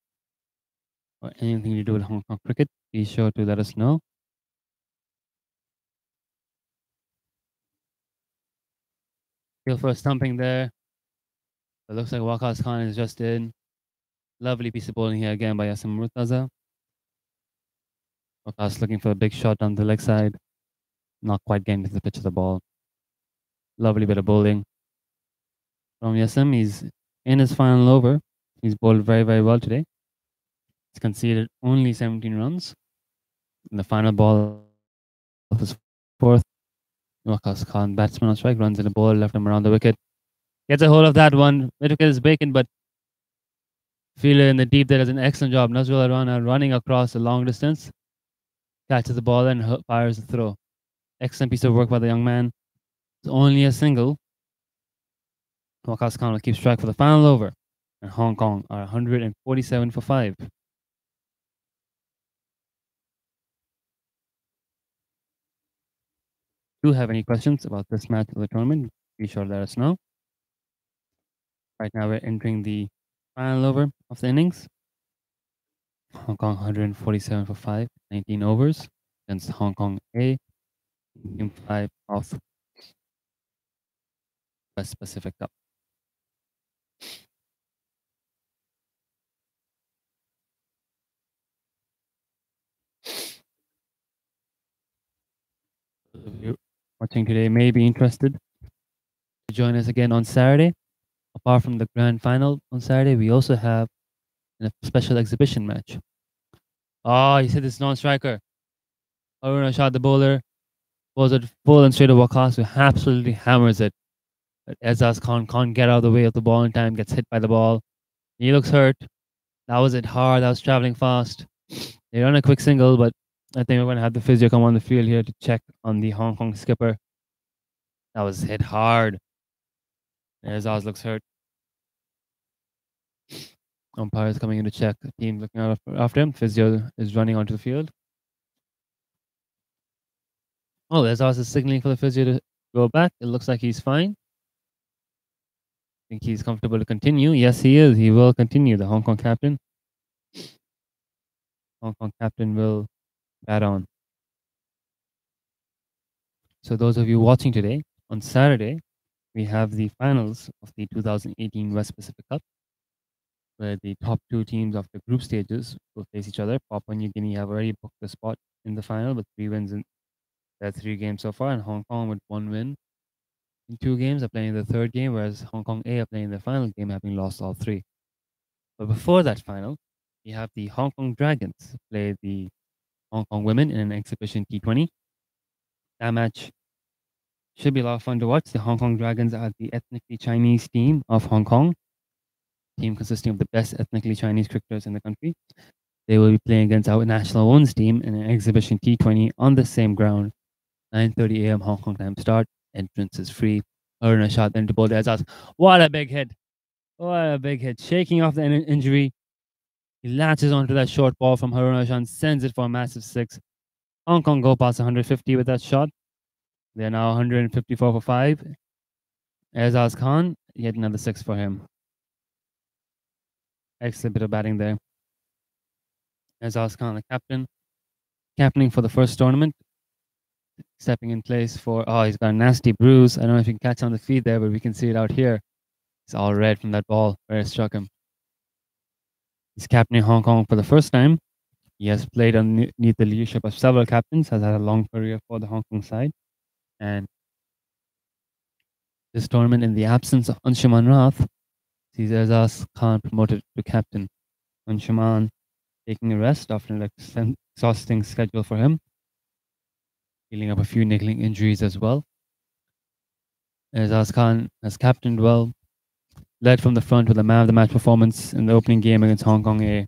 Speaker 3: or anything to do with Hong Kong cricket, be sure to let us know. Feel for a stumping there. It looks like Waqas Khan is just in. Lovely piece of bowling here again by Yasim Murtaza. Waqas looking for a big shot down the leg side. Not quite getting to the pitch of the ball. Lovely bit of bowling from Yasim. He's in his final over. He's bowled very, very well today. He's conceded only 17 runs. In the final ball of his fourth, Waqas Khan, batsman on strike, runs in a ball, left him around the wicket. Gets a hold of that one. Mid-wicket is vacant, but fielder in the deep there does an excellent job. Nazrul Rana running across a long distance. Catches the ball and fires the throw. Excellent piece of work by the young man. It's only a single. Waqas Khan will keep strike for the final over. And Hong Kong are 147 for 5. Do you have any questions about this match of the tournament, be sure to let us know. Right now we're entering the final over of the innings. Hong Kong 147 for 5, 19 overs against Hong Kong A, Game 5 of West Pacific Cup. Those of you watching today may be interested to join us again on Saturday. Apart from the grand final on Saturday, we also have a special exhibition match. Oh, he said this non-striker. Aruna shot the bowler. Bowls it full and straight to Waqas, who absolutely hammers it. But Ezaz Khan can't get out of the way of the ball in time, gets hit by the ball. He looks hurt. That was it hard. That was traveling fast. They run a quick single, but I think we're going to have the physio come on the field here to check on the Hong Kong skipper. That was hit hard. Ezaz looks hurt. Umpire is coming in to check. The team looking out after him. Physio is running onto the field. Oh, Ezaz is signaling for the physio to go back. It looks like he's fine. I think he's comfortable to continue. Yes, he is. He will continue. The Hong Kong captain. Hong Kong captain will bat on. So those of you watching today, on Saturday, we have the finals of the 2018 West Pacific Cup, where the top 2 teams of the group stages will face each other. Papua New Guinea have already booked a spot in the final with 3 wins in their 3 games so far, and Hong Kong with 1 win in 2 games are playing the 3rd game, whereas Hong Kong A are playing the final game, having lost all 3. But before that final, we have the Hong Kong Dragons play the Hong Kong women in an exhibition T20. That match should be a lot of fun to watch. The Hong Kong Dragons are the ethnically Chinese team of Hong Kong, team consisting of the best ethnically Chinese cricketers in the country. They will be playing against our national women's team in an exhibition T20 on the same ground. 9:30 a.m. Hong Kong time start. Entrance is free. Aruna shot then to bowl Ezaz. What a big hit. What a big hit. Shaking off the injury. He latches onto that short ball from Haruna Shah and sends it for a massive 6. Hong Kong go past 150 with that shot. They're now 154 for 5. Ezaz Khan, yet another 6 for him. Excellent bit of batting there. Ezaz Khan, the captain. Captaining for the first tournament. Stepping in place for, oh, he's got a nasty bruise. I don't know if you can catch on the feed there, but we can see it out here. It's all red from that ball where it struck him. He's captaining Hong Kong for the first time. He has played underneath the leadership of several captains, has had a long career for the Hong Kong side. And this tournament, in the absence of Anshuman Rath, sees Erzaz Khan promoted to captain. And Shaman taking a rest after an exhausting schedule for him, healing up a few niggling injuries as well. Erzaz Khan has captained well, led from the front with a man of the match performance in the opening game against Hong Kong A.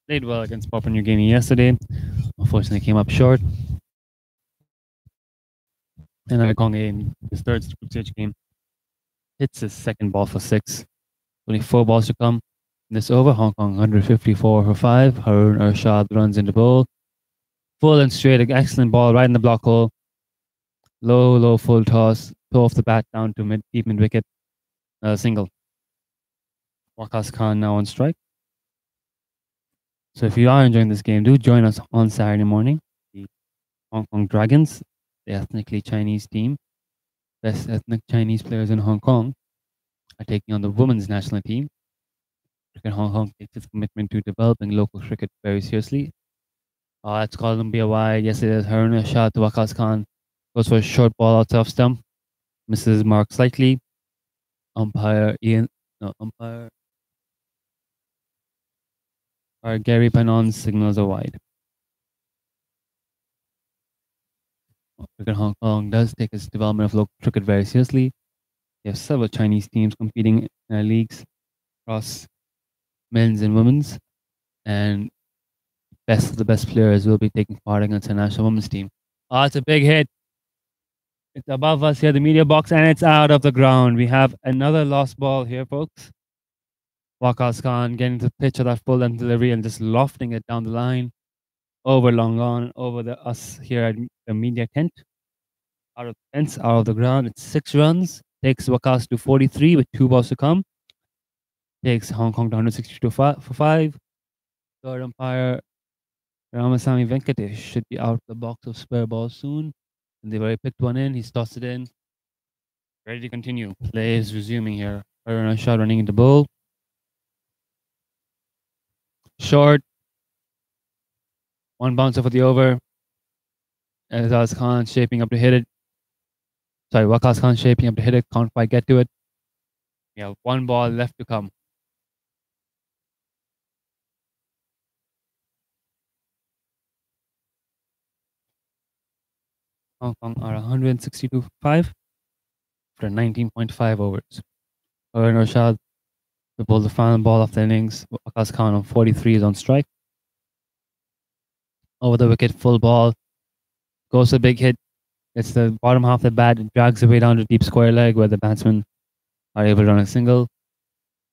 Speaker 3: Played well against Papua New Guinea yesterday, unfortunately came up short. And Hong Kong A in his third group stage game hits his second ball for 6. Only 4 balls to come. In this over, Hong Kong 154 for 5. Harun Arshad runs into bowl. Full and straight, excellent ball right in the block hole. Low full toss, toe off the bat down to deep mid wicket. Single. Waqas Khan now on strike. So if you are enjoying this game, do join us on Saturday morning. The Hong Kong Dragons, the ethnically Chinese team, best ethnic Chinese players in Hong Kong, are taking on the women's national team. Cricket Hong Kong takes its commitment to developing local cricket very seriously. It's Columbia wide. Yes, it is. Harun shot to Waqas Khan. Goes for a short ball out of stump. Misses mark slightly. Umpire Gary Panon signals a wide. Cricket Hong Kong does take its development of local cricket very seriously. They have several Chinese teams competing in leagues across men's and women's, and best of the best players will be taking part against the national women's team. It's a big hit. It's above us here, the media box, and it's out of the ground. We have another lost ball here, folks. Waqas Khan getting to the pitch of that full length delivery and just lofting it down the line. Over long on, over us here at the media tent. Out of the fence, out of the ground. It's 6 runs. Takes Waqas to 43 with 2 balls to come. Takes Hong Kong to 162 for 5. Third umpire Ramasamy Venkatesh should be out of the box of spare balls soon. And they've already picked one in. He's tossed it in. Ready to continue. Play is resuming here. Harun Arshad running into bowl. Short. 1 bouncer for the over. Erzaz Khan shaping up to hit it. Sorry, Waqas Khan shaping up to hit it. Can't quite get to it. We have 1 ball left to come. Hong Kong are 162 for 5 for 19.5 overs. Harun Arshad to pull the final ball of the innings. Waqas Khan on 43 is on strike. Over the wicket, full ball. Goes a big hit. It's the bottom half of the bat. It drags away down to deep square leg where the batsmen are able to run a single.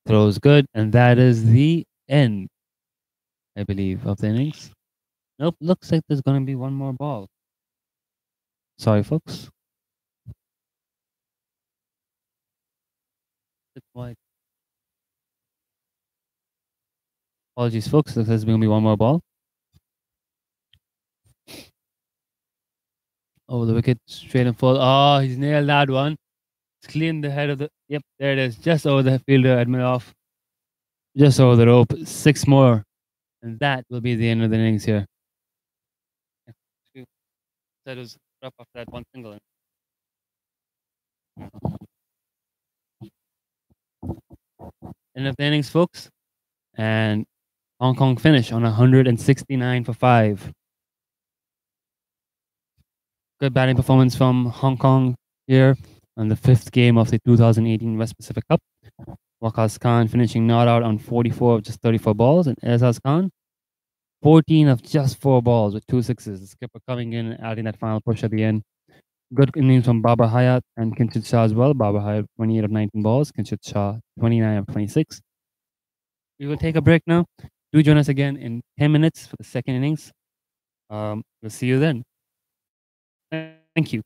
Speaker 3: Throws good. And that is the end, I believe, of the innings. Nope, looks like there's going to be 1 more ball. Sorry, folks. It's wide. Apologies, folks. Looks like there's going to be 1 more ball. Over the wicket, straight and full. Oh, he's nailed that one. It's clean the head of the... Yep, there it is. Just over the fielder, Admiroff. Just over the rope. 6 more. And that will be the end of the innings here. That was up after that 1 single. End of the innings, folks. And Hong Kong finish on 169 for 5. Good batting performance from Hong Kong here on the 5th game of the 2018 West Pacific Cup. Waqas Khan finishing not out on 44 of just 34 balls, and Erzaz Khan 14 of just 4 balls with 2 sixes. The skipper coming in and adding that final push at the end. Good innings from Babar Hayat and Kinshit Shah as well. Babar Hayat 28 of 19 balls, Kinshit Shah 29 of 26. We will take a break now. Do join us again in 10 minutes for the 2nd innings. We'll see you then. Thank you.